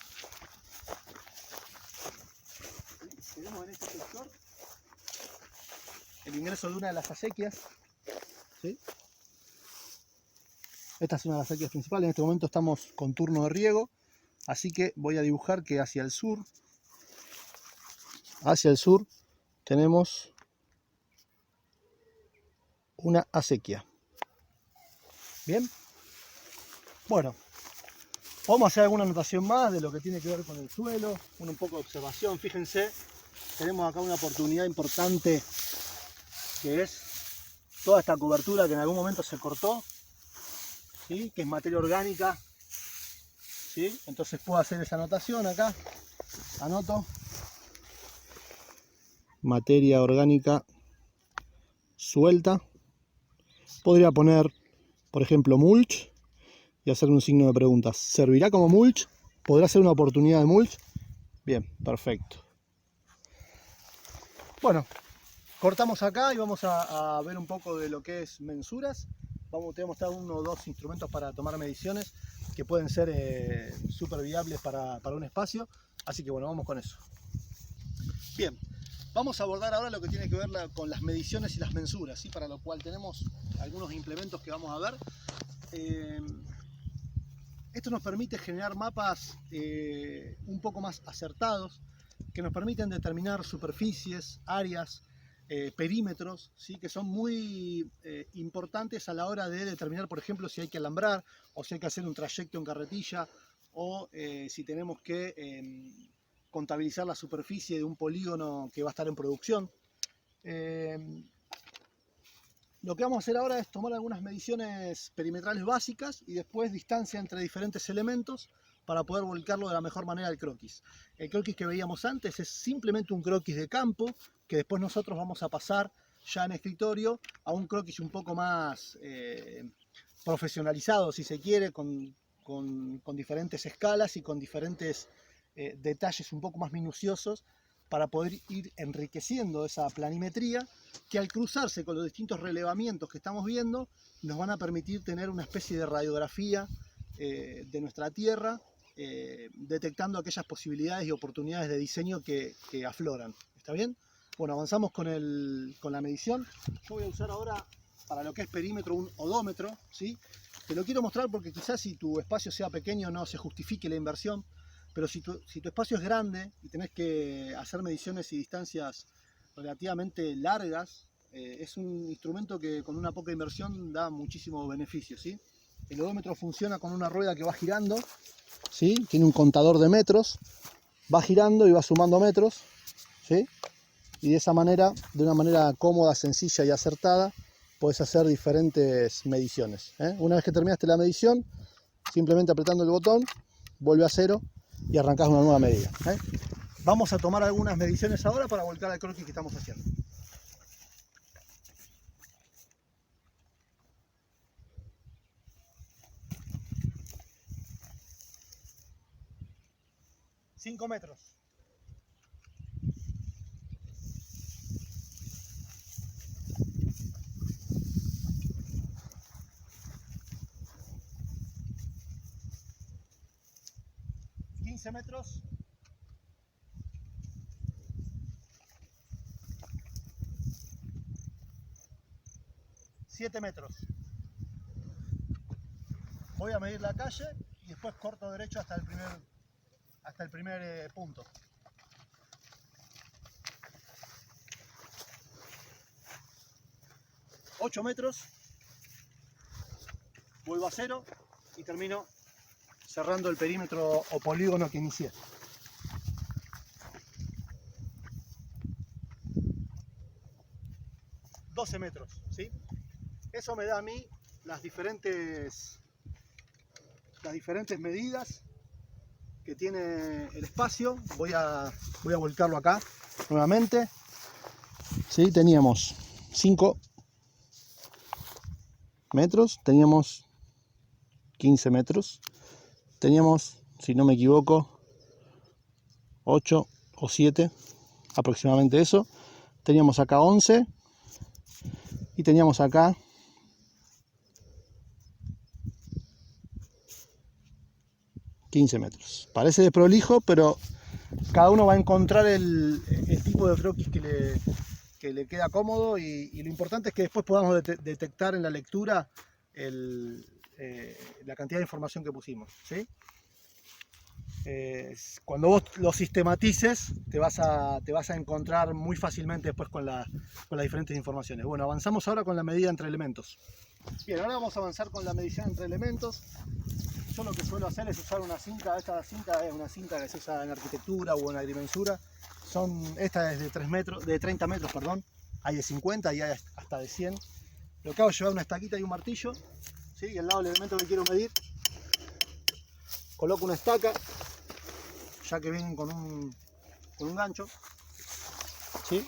Tenemos en este sector el ingreso de una de las acequias, ¿sí? Esta es una de las acequias principales. En este momento estamos con turno de riego, así que voy a dibujar que hacia el sur tenemos una acequia. Bien. Bueno, vamos a hacer alguna anotación más de lo que tiene que ver con el suelo, un poco de observación. Fíjense, tenemos acá una oportunidad importante, que es toda esta cobertura que en algún momento se cortó, ¿sí? Que es materia orgánica, ¿sí? Entonces puedo hacer esa anotación acá. Anoto materia orgánica suelta. Podría poner, por ejemplo, mulch y hacer un signo de preguntas. ¿Servirá como mulch? ¿Podrá ser una oportunidad de mulch? Bien, perfecto. Bueno, cortamos acá y vamos a ver un poco de lo que es mensuras. Te voy a mostrar uno o dos instrumentos para tomar mediciones que pueden ser súper viables para un espacio. Así que bueno, vamos con eso. Bien, vamos a abordar ahora lo que tiene que ver con las mediciones y las mensuras, ¿sí? Para lo cual tenemos algunos implementos que vamos a ver. Esto nos permite generar mapas un poco más acertados, que nos permiten determinar superficies, áreas, perímetros, ¿sí? Que son muy importantes a la hora de determinar, por ejemplo, si hay que alambrar, o si hay que hacer un trayecto en carretilla, o si tenemos que contabilizar la superficie de un polígono que va a estar en producción. Lo que vamos a hacer ahora es tomar algunas mediciones perimetrales básicas y después distancia entre diferentes elementos para poder volcarlo de la mejor manera al croquis. El croquis que veíamos antes es simplemente un croquis de campo, que después nosotros vamos a pasar ya en escritorio a un croquis un poco más profesionalizado, si se quiere, con diferentes escalas y con diferentes detalles un poco más minuciosos, para poder ir enriqueciendo esa planimetría, que al cruzarse con los distintos relevamientos que estamos viendo, nos van a permitir tener una especie de radiografía de nuestra tierra, detectando aquellas posibilidades y oportunidades de diseño que afloran. ¿Está bien? Bueno, avanzamos con la medición. Yo voy a usar ahora, para lo que es perímetro, un odómetro, ¿sí? Te lo quiero mostrar porque quizás si tu espacio sea pequeño no se justifique la inversión. Pero si tu espacio es grande y tenés que hacer mediciones y distancias relativamente largas, es un instrumento que con una poca inversión da muchísimos beneficios, ¿sí? El odómetro funciona con una rueda que va girando, ¿sí? Tiene un contador de metros, va girando y va sumando metros, ¿sí? Y de esa manera, de una manera cómoda, sencilla y acertada, podés hacer diferentes mediciones, ¿eh? Una vez que terminaste la medición, simplemente apretando el botón, vuelve a cero y arrancás una nueva medida, ¿eh? Vamos a tomar algunas mediciones ahora para volcar al croquis que estamos haciendo. 5 metros. Metros. 7 metros. Voy a medir la calle y después corto derecho hasta el primer punto. 8 metros. Vuelvo a 0 y termino cerrando el perímetro o polígono que inicié. 12 metros, ¿sí? Eso me da a mí las diferentes medidas que tiene el espacio. Voy a volcarlo acá nuevamente. ¿Sí? Teníamos 5 metros, teníamos 15 metros. Teníamos, si no me equivoco, 8 o 7, aproximadamente eso. Teníamos acá 11 y teníamos acá 15 metros. Parece desprolijo, pero cada uno va a encontrar el tipo de croquis que le queda cómodo y lo importante es que después podamos detectar en la lectura la cantidad de información que pusimos, ¿sí? Cuando vos lo sistematices te vas a encontrar muy fácilmente después con las diferentes informaciones. Bueno, avanzamos ahora con la medida entre elementos. Bien, ahora vamos a avanzar con la medición entre elementos. Yo lo que suelo hacer es usar una cinta. Esta cinta es una cinta que se usa en arquitectura o en agrimensura. Esta es de 30 metros, perdón. Hay de 50 y hay hasta de 100. Lo que hago es llevar una estaquita y un martillo, ¿sí? Y al lado del elemento que quiero medir coloco una estaca, ya que vienen con un gancho, ¿sí?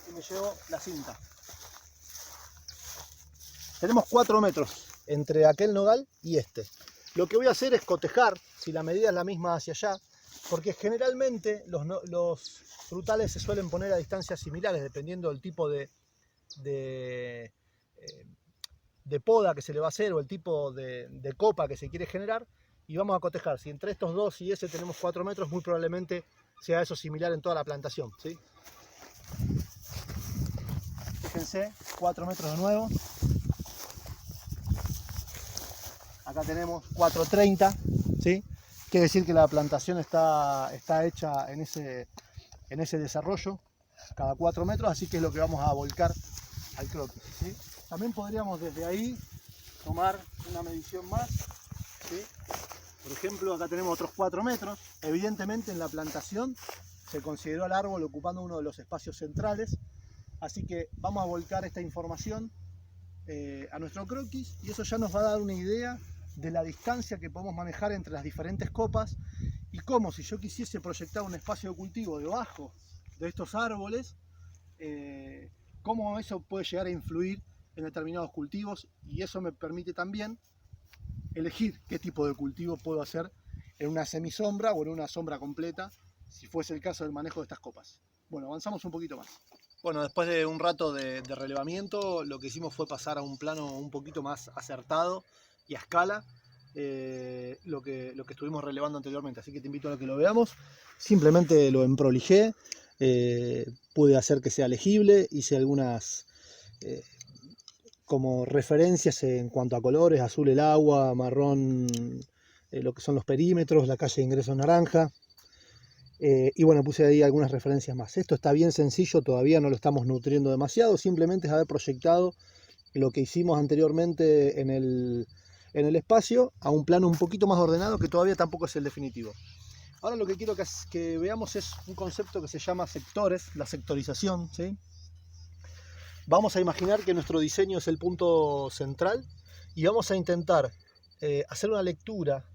Y me llevo la cinta. Tenemos 4 metros entre aquel nogal y este. Lo que voy a hacer es cotejar si la medida es la misma hacia allá, porque generalmente los frutales se suelen poner a distancias similares dependiendo del tipo de poda que se le va a hacer o el tipo de copa que se quiere generar, y vamos a cotejar si entre estos dos y ese tenemos 4 metros, muy probablemente sea eso similar en toda la plantación, ¿sí? Fíjense, 4 metros de nuevo. Acá tenemos 4,30, ¿sí? Quiere decir que la plantación está hecha en ese desarrollo cada 4 metros, así que es lo que vamos a volcar al croquis, ¿sí? También podríamos desde ahí tomar una medición más, ¿sí? Por ejemplo, acá tenemos otros 4 metros. Evidentemente en la plantación se consideró al árbol ocupando uno de los espacios centrales, así que vamos a volcar esta información a nuestro croquis y eso ya nos va a dar una idea de la distancia que podemos manejar entre las diferentes copas y cómo, si yo quisiese proyectar un espacio de cultivo debajo de estos árboles, cómo eso puede llegar a influir en determinados cultivos, y eso me permite también elegir qué tipo de cultivo puedo hacer en una semisombra o en una sombra completa, si fuese el caso del manejo de estas copas. Bueno, avanzamos un poquito más. Bueno, después de un rato de relevamiento, lo que hicimos fue pasar a un plano un poquito más acertado y a escala lo que estuvimos relevando anteriormente, así que te invito a que lo veamos. Simplemente lo emprolijé, pude hacer que sea legible, hice algunas como referencias en cuanto a colores: azul el agua, marrón lo que son los perímetros, la calle de ingreso naranja, y bueno, puse ahí algunas referencias más. Esto está bien sencillo, todavía no lo estamos nutriendo demasiado, simplemente es haber proyectado lo que hicimos anteriormente en el espacio a un plano un poquito más ordenado, que todavía tampoco es el definitivo. Ahora lo que quiero que veamos es un concepto que se llama sectores, la sectorización, ¿sí? Vamos a imaginar que nuestro diseño es el punto central y vamos a intentar hacer una lectura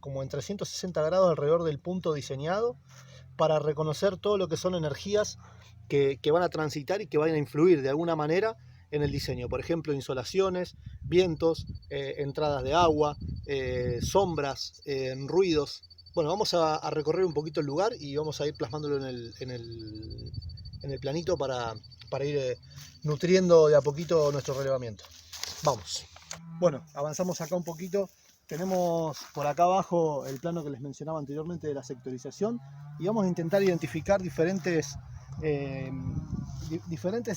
como en 360 grados alrededor del punto diseñado para reconocer todo lo que son energías que van a transitar y que van a influir de alguna manera en el diseño. Por ejemplo, insolaciones, vientos, entradas de agua, sombras, ruidos. Bueno, vamos a recorrer un poquito el lugar y vamos a ir plasmándolo en el planito para ir nutriendo de a poquito nuestro relevamiento. Vamos. Bueno, avanzamos acá un poquito. Tenemos por acá abajo el plano que les mencionaba anteriormente de la sectorización y vamos a intentar identificar diferentes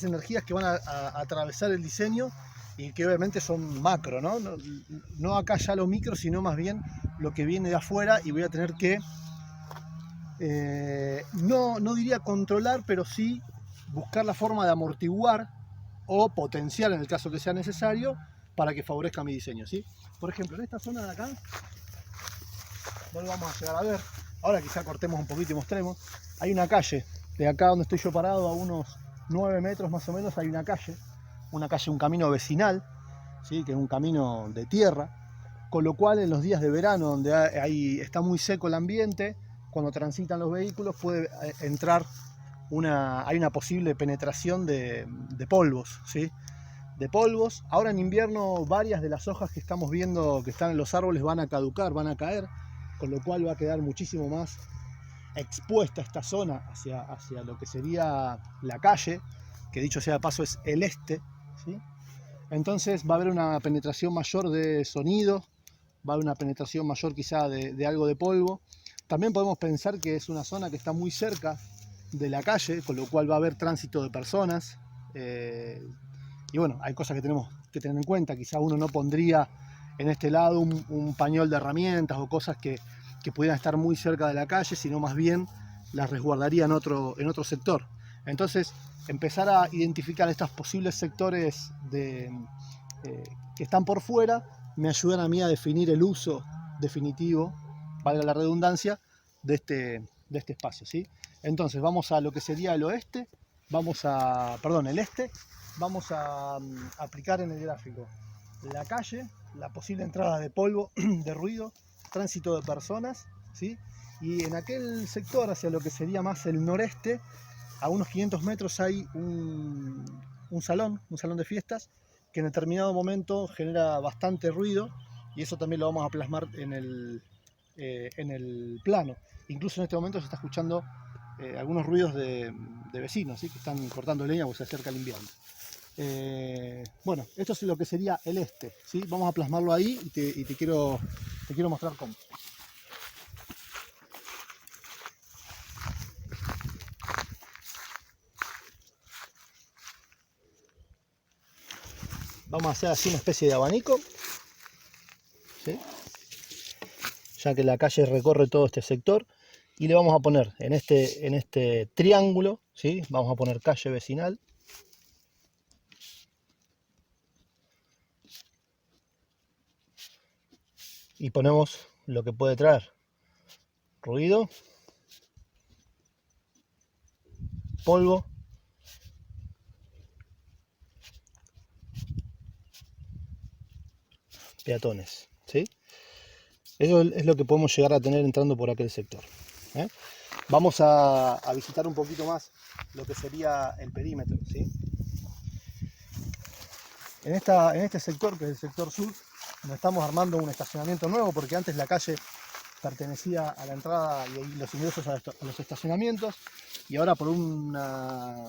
energías que van a atravesar el diseño y que obviamente son macro, ¿no? No acá ya lo micro, sino más bien lo que viene de afuera, y voy a tener que, no diría controlar, pero sí buscar la forma de amortiguar o potenciar en el caso que sea necesario para que favorezca mi diseño, ¿sí? Por ejemplo, en esta zona de acá, no lo vamos a llegar a ver, ahora quizá cortemos un poquito y mostremos, hay una calle, de acá donde estoy yo parado a unos 9 metros más o menos hay una calle, un camino vecinal, ¿sí? Que es un camino de tierra, con lo cual en los días de verano donde está muy seco el ambiente, cuando transitan los vehículos puede entrar hay una posible penetración de polvos, ¿sí? De polvos. Ahora en invierno varias de las hojas que estamos viendo que están en los árboles van a caducar, van a caer, con lo cual va a quedar muchísimo más expuesta esta zona hacia lo que sería la calle, que dicho sea de paso es el este, ¿sí? Entonces va a haber una penetración mayor de sonido, va a haber una penetración mayor quizá de algo de polvo. También podemos pensar que es una zona que está muy cerca de la calle, con lo cual va a haber tránsito de personas. Y bueno, hay cosas que tenemos que tener en cuenta. Quizá uno no pondría en este lado un pañol de herramientas o cosas que pudieran estar muy cerca de la calle, sino más bien las resguardaría en otro sector. Entonces, empezar a identificar estos posibles sectores que están por fuera me ayudan a mí a definir el uso definitivo, valga la redundancia, de este espacio, ¿sí? Entonces vamos a lo que sería el oeste, el este, vamos a aplicar en el gráfico la calle, la posible entrada de polvo, de ruido, tránsito de personas, ¿sí? Y en aquel sector, hacia lo que sería más el noreste, a unos 500 metros hay un salón de fiestas, que en determinado momento genera bastante ruido, y eso también lo vamos a plasmar en el plano. Incluso en este momento se está escuchando algunos ruidos de vecinos, ¿sí? Que están cortando leña porque se acerca el invierno. Bueno, esto es lo que sería el este, ¿sí? Vamos a plasmarlo ahí y te quiero mostrar cómo. Vamos a hacer así una especie de abanico, ¿sí? Ya que la calle recorre todo este sector, y le vamos a poner en este triángulo, ¿sí? Vamos a poner calle vecinal. Y ponemos lo que puede traer: ruido, polvo, peatones, ¿sí? Eso es lo que podemos llegar a tener entrando por aquel sector, ¿eh? Vamos a visitar un poquito más lo que sería el perímetro, ¿sí? En este sector, que es el sector sur, nos estamos armando un estacionamiento nuevo, porque antes la calle pertenecía a la entrada y los ingresos a los estacionamientos, y ahora por una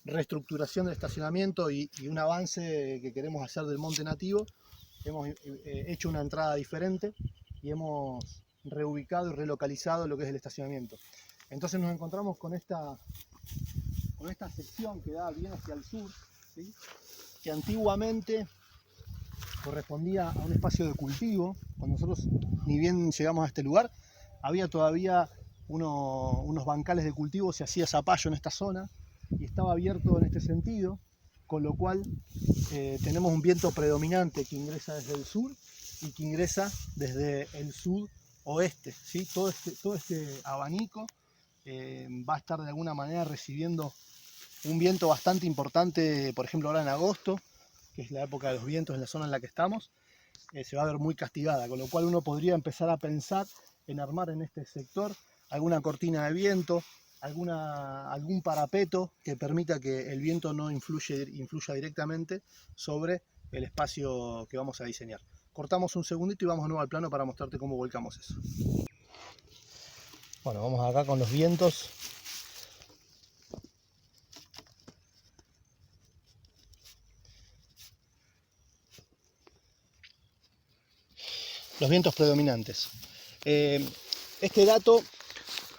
reestructuración del estacionamiento y un avance que queremos hacer del monte nativo, hemos hecho una entrada diferente y hemos reubicado y relocalizado lo que es el estacionamiento. Entonces nos encontramos con esta sección que da bien hacia el sur, ¿sí? Que antiguamente correspondía a un espacio de cultivo. Cuando nosotros ni bien llegamos a este lugar, había todavía unos bancales de cultivo, se hacía zapallo en esta zona y estaba abierto en este sentido, con lo cual tenemos un viento predominante que ingresa desde el sur y que ingresa desde el sudoeste, ¿sí? Todo este abanico va a estar de alguna manera recibiendo un viento bastante importante. Por ejemplo, ahora en agosto, que es la época de los vientos en la zona en la que estamos, se va a ver muy castigada, con lo cual uno podría empezar a pensar en armar en este sector alguna cortina de viento, algún parapeto que permita que el viento no influya directamente sobre el espacio que vamos a diseñar. Cortamos un segundito y vamos de nuevo al plano para mostrarte cómo volcamos eso. Bueno, vamos acá con los vientos. Los vientos predominantes. Este dato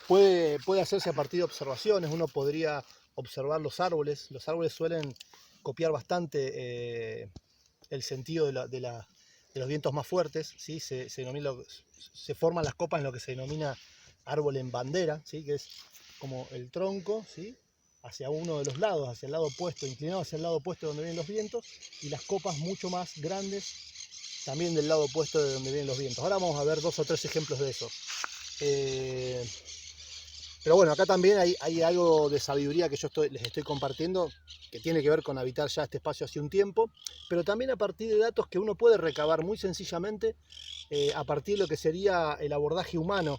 puede hacerse a partir de observaciones. Uno podría observar los árboles. Los árboles suelen copiar bastante el sentido de los vientos más fuertes, ¿sí? Se forman las copas en lo que se denomina árbol en bandera, ¿sí? Que es como el tronco, ¿sí? Hacia uno de los lados, hacia el lado opuesto, inclinado hacia el lado opuesto de donde vienen los vientos, y las copas mucho más grandes también del lado opuesto de donde vienen los vientos. Ahora vamos a ver 2 o 3 ejemplos de eso. Pero bueno, acá también hay algo de sabiduría que yo les estoy compartiendo, que tiene que ver con habitar ya este espacio hace un tiempo, pero también a partir de datos que uno puede recabar muy sencillamente a partir de lo que sería el abordaje humano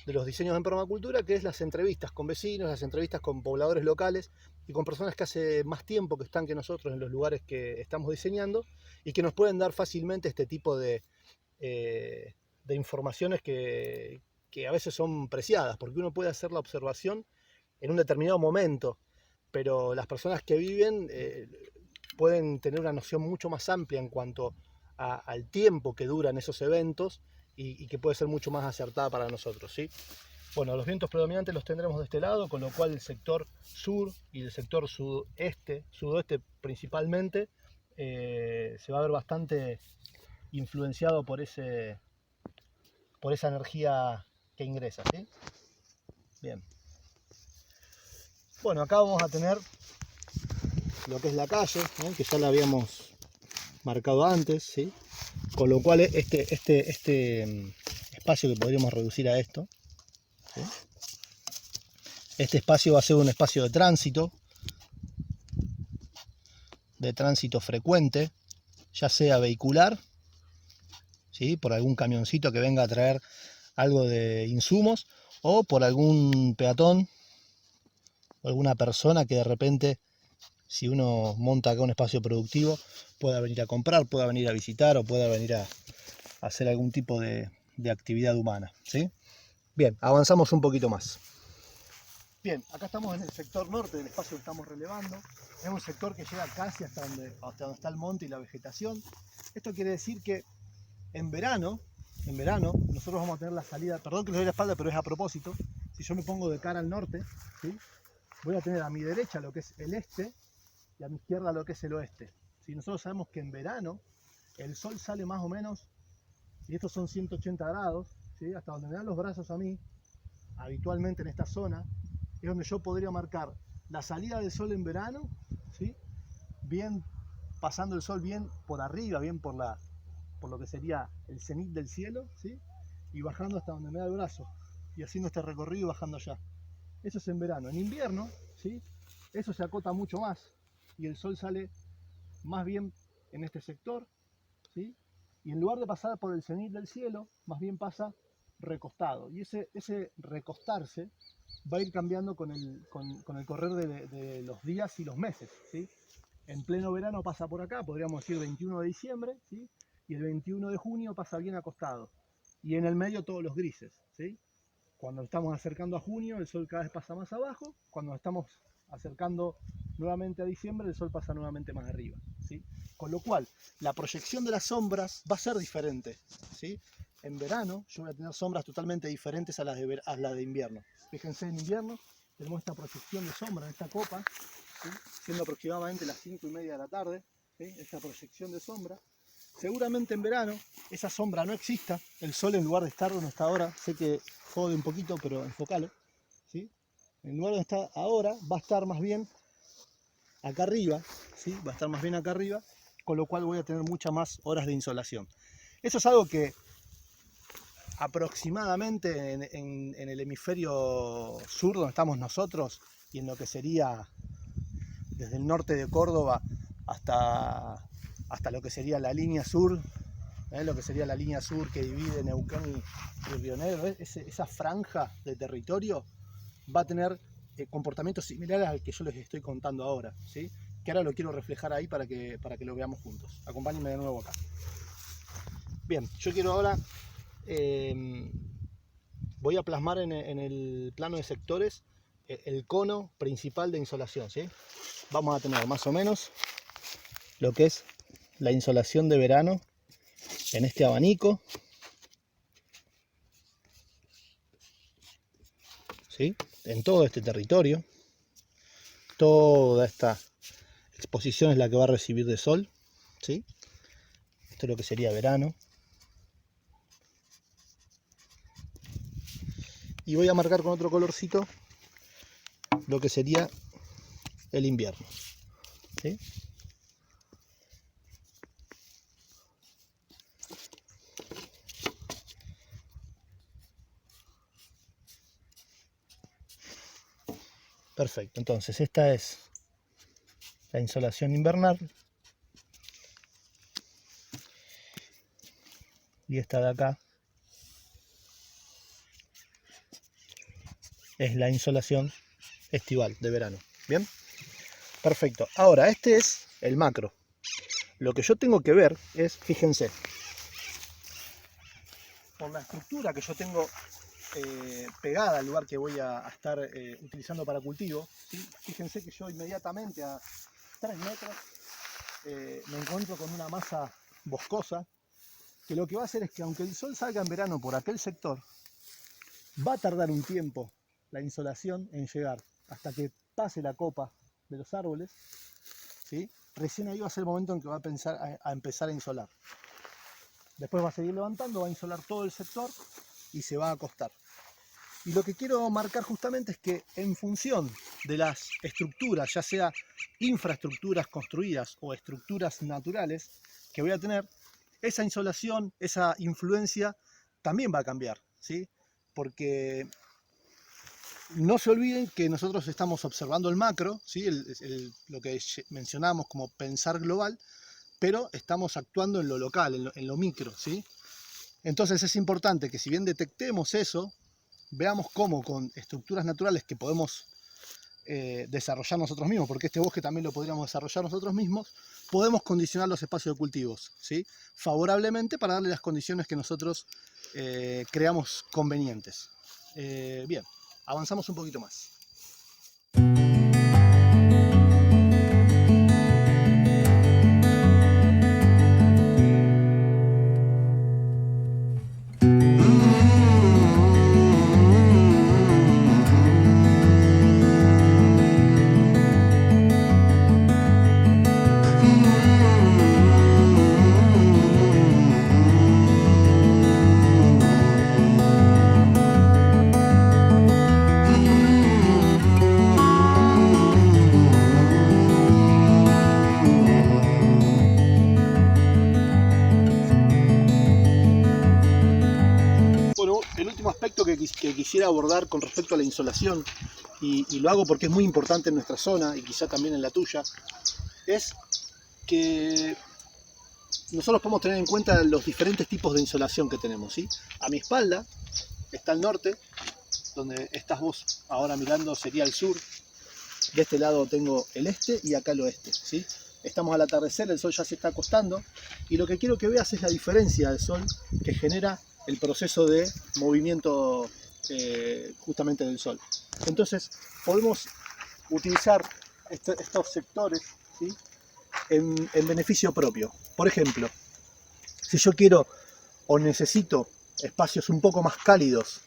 de los diseños en permacultura, que es las entrevistas con vecinos, las entrevistas con pobladores locales y con personas que hace más tiempo que están que nosotros en los lugares que estamos diseñando y que nos pueden dar fácilmente este tipo de informaciones que a veces son preciadas, porque uno puede hacer la observación en un determinado momento, pero las personas que viven pueden tener una noción mucho más amplia en cuanto al tiempo que duran esos eventos y que puede ser mucho más acertada para nosotros, ¿sí? Bueno, los vientos predominantes los tendremos de este lado, con lo cual el sector sur y el sector sudoeste principalmente, se va a ver bastante influenciado por esa energía que ingresa, ¿sí? Bien. Bueno, acá vamos a tener lo que es la calle, ¿eh? Que ya la habíamos marcado antes, ¿sí? Con lo cual este espacio que podríamos reducir a esto, ¿sí? Este espacio va a ser un espacio de tránsito frecuente, ya sea vehicular, ¿sí? Por algún camioncito que venga a traer algo de insumos, o por algún peatón o alguna persona que de repente, si uno monta acá un espacio productivo, pueda venir a comprar, pueda venir a visitar o pueda venir a hacer algún tipo de actividad humana, ¿sí? Bien, avanzamos un poquito más. Bien, acá estamos en el sector norte del espacio que estamos relevando. Es un sector que llega casi hasta donde está el monte y la vegetación. Esto quiere decir que en verano nosotros vamos a tener la salida, perdón que les doy la espalda, pero es a propósito. Si yo me pongo de cara al norte, ¿sí? Voy a tener a mi derecha lo que es el este y a mi izquierda lo que es el oeste. ¿Sí? Nosotros sabemos que en verano el sol sale más o menos, y estos son 180 grados, ¿sí? Hasta donde me dan los brazos a mí, habitualmente en esta zona, es donde yo podría marcar la salida del sol en verano, ¿sí? Bien, pasando el sol bien por arriba, bien por lo que sería el cenit del cielo, ¿sí? Y bajando hasta donde me da el brazo, y haciendo este recorrido y bajando allá. Eso es en verano. En invierno, ¿sí? Eso se acota mucho más, y el sol sale más bien en este sector, ¿sí? Y en lugar de pasar por el cenit del cielo, más bien pasa recostado. Y ese recostarse va a ir cambiando con el correr de los días y los meses, ¿sí? En pleno verano pasa por acá, podríamos decir 21 de diciembre, ¿sí? Y el 21 de junio pasa bien acostado. Y en el medio todos los grises, ¿sí? Cuando estamos acercando a junio, el sol cada vez pasa más abajo. Cuando nos estamos acercando nuevamente a diciembre, el sol pasa nuevamente más arriba, ¿sí? Con lo cual, la proyección de las sombras va a ser diferente, ¿sí? En verano yo voy a tener sombras totalmente diferentes a las de invierno. Fíjense, en invierno tenemos esta proyección de sombra en esta copa, ¿sí? Siendo aproximadamente las 5:30 de la tarde, ¿sí? Esta proyección de sombra. Seguramente en verano esa sombra no exista, el sol en lugar de estar donde está ahora, sé que jode un poquito, pero enfocalo, ¿sí? En lugar donde está ahora, va a estar más bien acá arriba, ¿sí? Va a estar más bien acá arriba, con lo cual voy a tener muchas más horas de insolación. Eso es algo que aproximadamente en el hemisferio sur, donde estamos nosotros, y en lo que sería desde el norte de Córdoba hasta lo que sería la línea sur, lo que sería la línea sur que divide Neuquén y Río Negro, esa franja de territorio va a tener comportamientos similares al que yo les estoy contando ahora, ¿sí? Que ahora lo quiero reflejar ahí para que lo veamos juntos. Acompáñenme de nuevo acá. Bien, yo quiero ahora, voy a plasmar en el plano de sectores el cono principal de insolación, ¿sí? Vamos a tener más o menos lo que es la insolación de verano en este abanico, ¿sí? En todo este territorio. Toda esta exposición es la que va a recibir de sol, ¿sí? Esto es lo que sería verano. Y voy a marcar con otro colorcito lo que sería el invierno, ¿sí? Perfecto, entonces esta es la insolación invernal y esta de acá es la insolación estival de verano. Bien, perfecto. Ahora este es el macro. Lo que yo tengo que ver es, fíjense, por la estructura que yo tengo pegada al lugar que voy a estar utilizando para cultivo, ¿sí? Fíjense que yo inmediatamente a 3 metros me encuentro con una masa boscosa que lo que va a hacer es que aunque el sol salga en verano por aquel sector, va a tardar un tiempo la insolación en llegar hasta que pase la copa de los árboles, ¿sí? Recién ahí va a ser el momento en que va a empezar a insolar. Después va a seguir levantando, va a insolar todo el sector y se va a acostar. Y lo que quiero marcar justamente es que en función de las estructuras, ya sea infraestructuras construidas o estructuras naturales que voy a tener, esa insolación, esa influencia también va a cambiar, ¿sí? Porque no se olviden que nosotros estamos observando el macro, ¿sí? Lo que mencionamos como pensar global, pero estamos actuando en lo local, en lo micro, ¿sí? Entonces es importante que si bien detectemos eso, veamos cómo con estructuras naturales que podemos desarrollar nosotros mismos, porque este bosque también lo podríamos desarrollar nosotros mismos, podemos condicionar los espacios de cultivos, ¿sí? Favorablemente para darle las condiciones que nosotros creamos convenientes. Bien, avanzamos un poquito más. Aspecto que quisiera abordar con respecto a la insolación, y lo hago porque es muy importante en nuestra zona y quizá también en la tuya, es que nosotros podemos tener en cuenta los diferentes tipos de insolación que tenemos, ¿sí? A mi espalda está el norte, donde estás vos ahora mirando sería el sur. De este lado tengo el este y acá el oeste, ¿sí? Estamos al atardecer, el sol ya se está acostando y lo que quiero que veas es la diferencia del sol que genera el proceso de movimiento justamente del sol. Entonces podemos utilizar estos sectores, ¿sí? en beneficio propio. Por ejemplo, si yo quiero o necesito espacios un poco más cálidos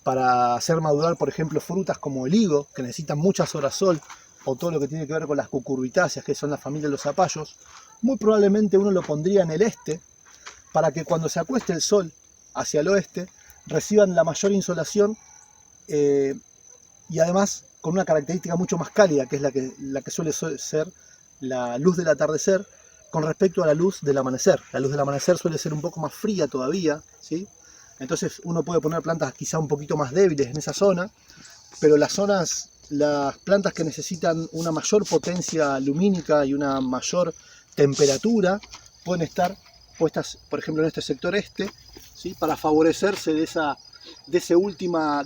para hacer madurar, por ejemplo, frutas como el higo, que necesitan muchas horas sol, o todo lo que tiene que ver con las cucurbitáceas, que son la familia de los zapallos, muy probablemente uno lo pondría en el este, para que cuando se acueste el sol hacia el oeste, reciban la mayor insolación y además con una característica mucho más cálida, que es la que suele ser la luz del atardecer con respecto a la luz del amanecer. La luz del amanecer suele ser un poco más fría todavía, ¿sí? Entonces uno puede poner plantas quizá un poquito más débiles en esa zona, pero las plantas que necesitan una mayor potencia lumínica y una mayor temperatura pueden estar puestas, por ejemplo, en este sector este, ¿sí? Para favorecerse de esa última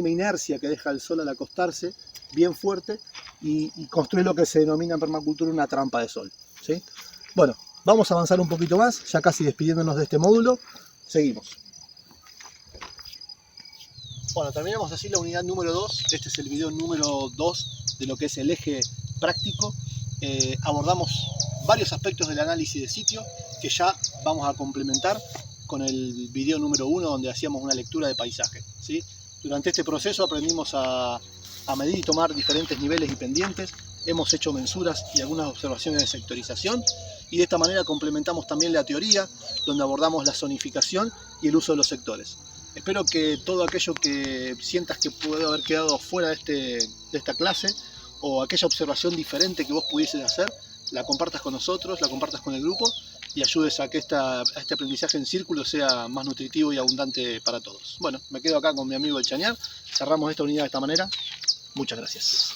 inercia que deja el sol al acostarse bien fuerte y construir lo que se denomina en permacultura una trampa de sol, ¿sí? Bueno, Vamos a avanzar un poquito más, ya casi despidiéndonos de este módulo. Seguimos. Bueno, terminamos así la unidad número 2. Este es el video número 2 de lo que es el eje práctico. Abordamos varios aspectos del análisis de sitio que ya vamos a complementar con el video número 1 donde hacíamos una lectura de paisaje, ¿sí? Durante este proceso aprendimos a medir y tomar diferentes niveles y pendientes. Hemos hecho mensuras y algunas observaciones de sectorización y de esta manera complementamos también la teoría donde abordamos la zonificación y el uso de los sectores. Espero que todo aquello que sientas que puede haber quedado fuera de esta clase o aquella observación diferente que vos pudieses hacer, la compartas con nosotros, la compartas con el grupo y ayudes a que este aprendizaje en círculo sea más nutritivo y abundante para todos. Bueno, me quedo acá con mi amigo el Chañar. Cerramos esta unidad de esta manera. Muchas gracias.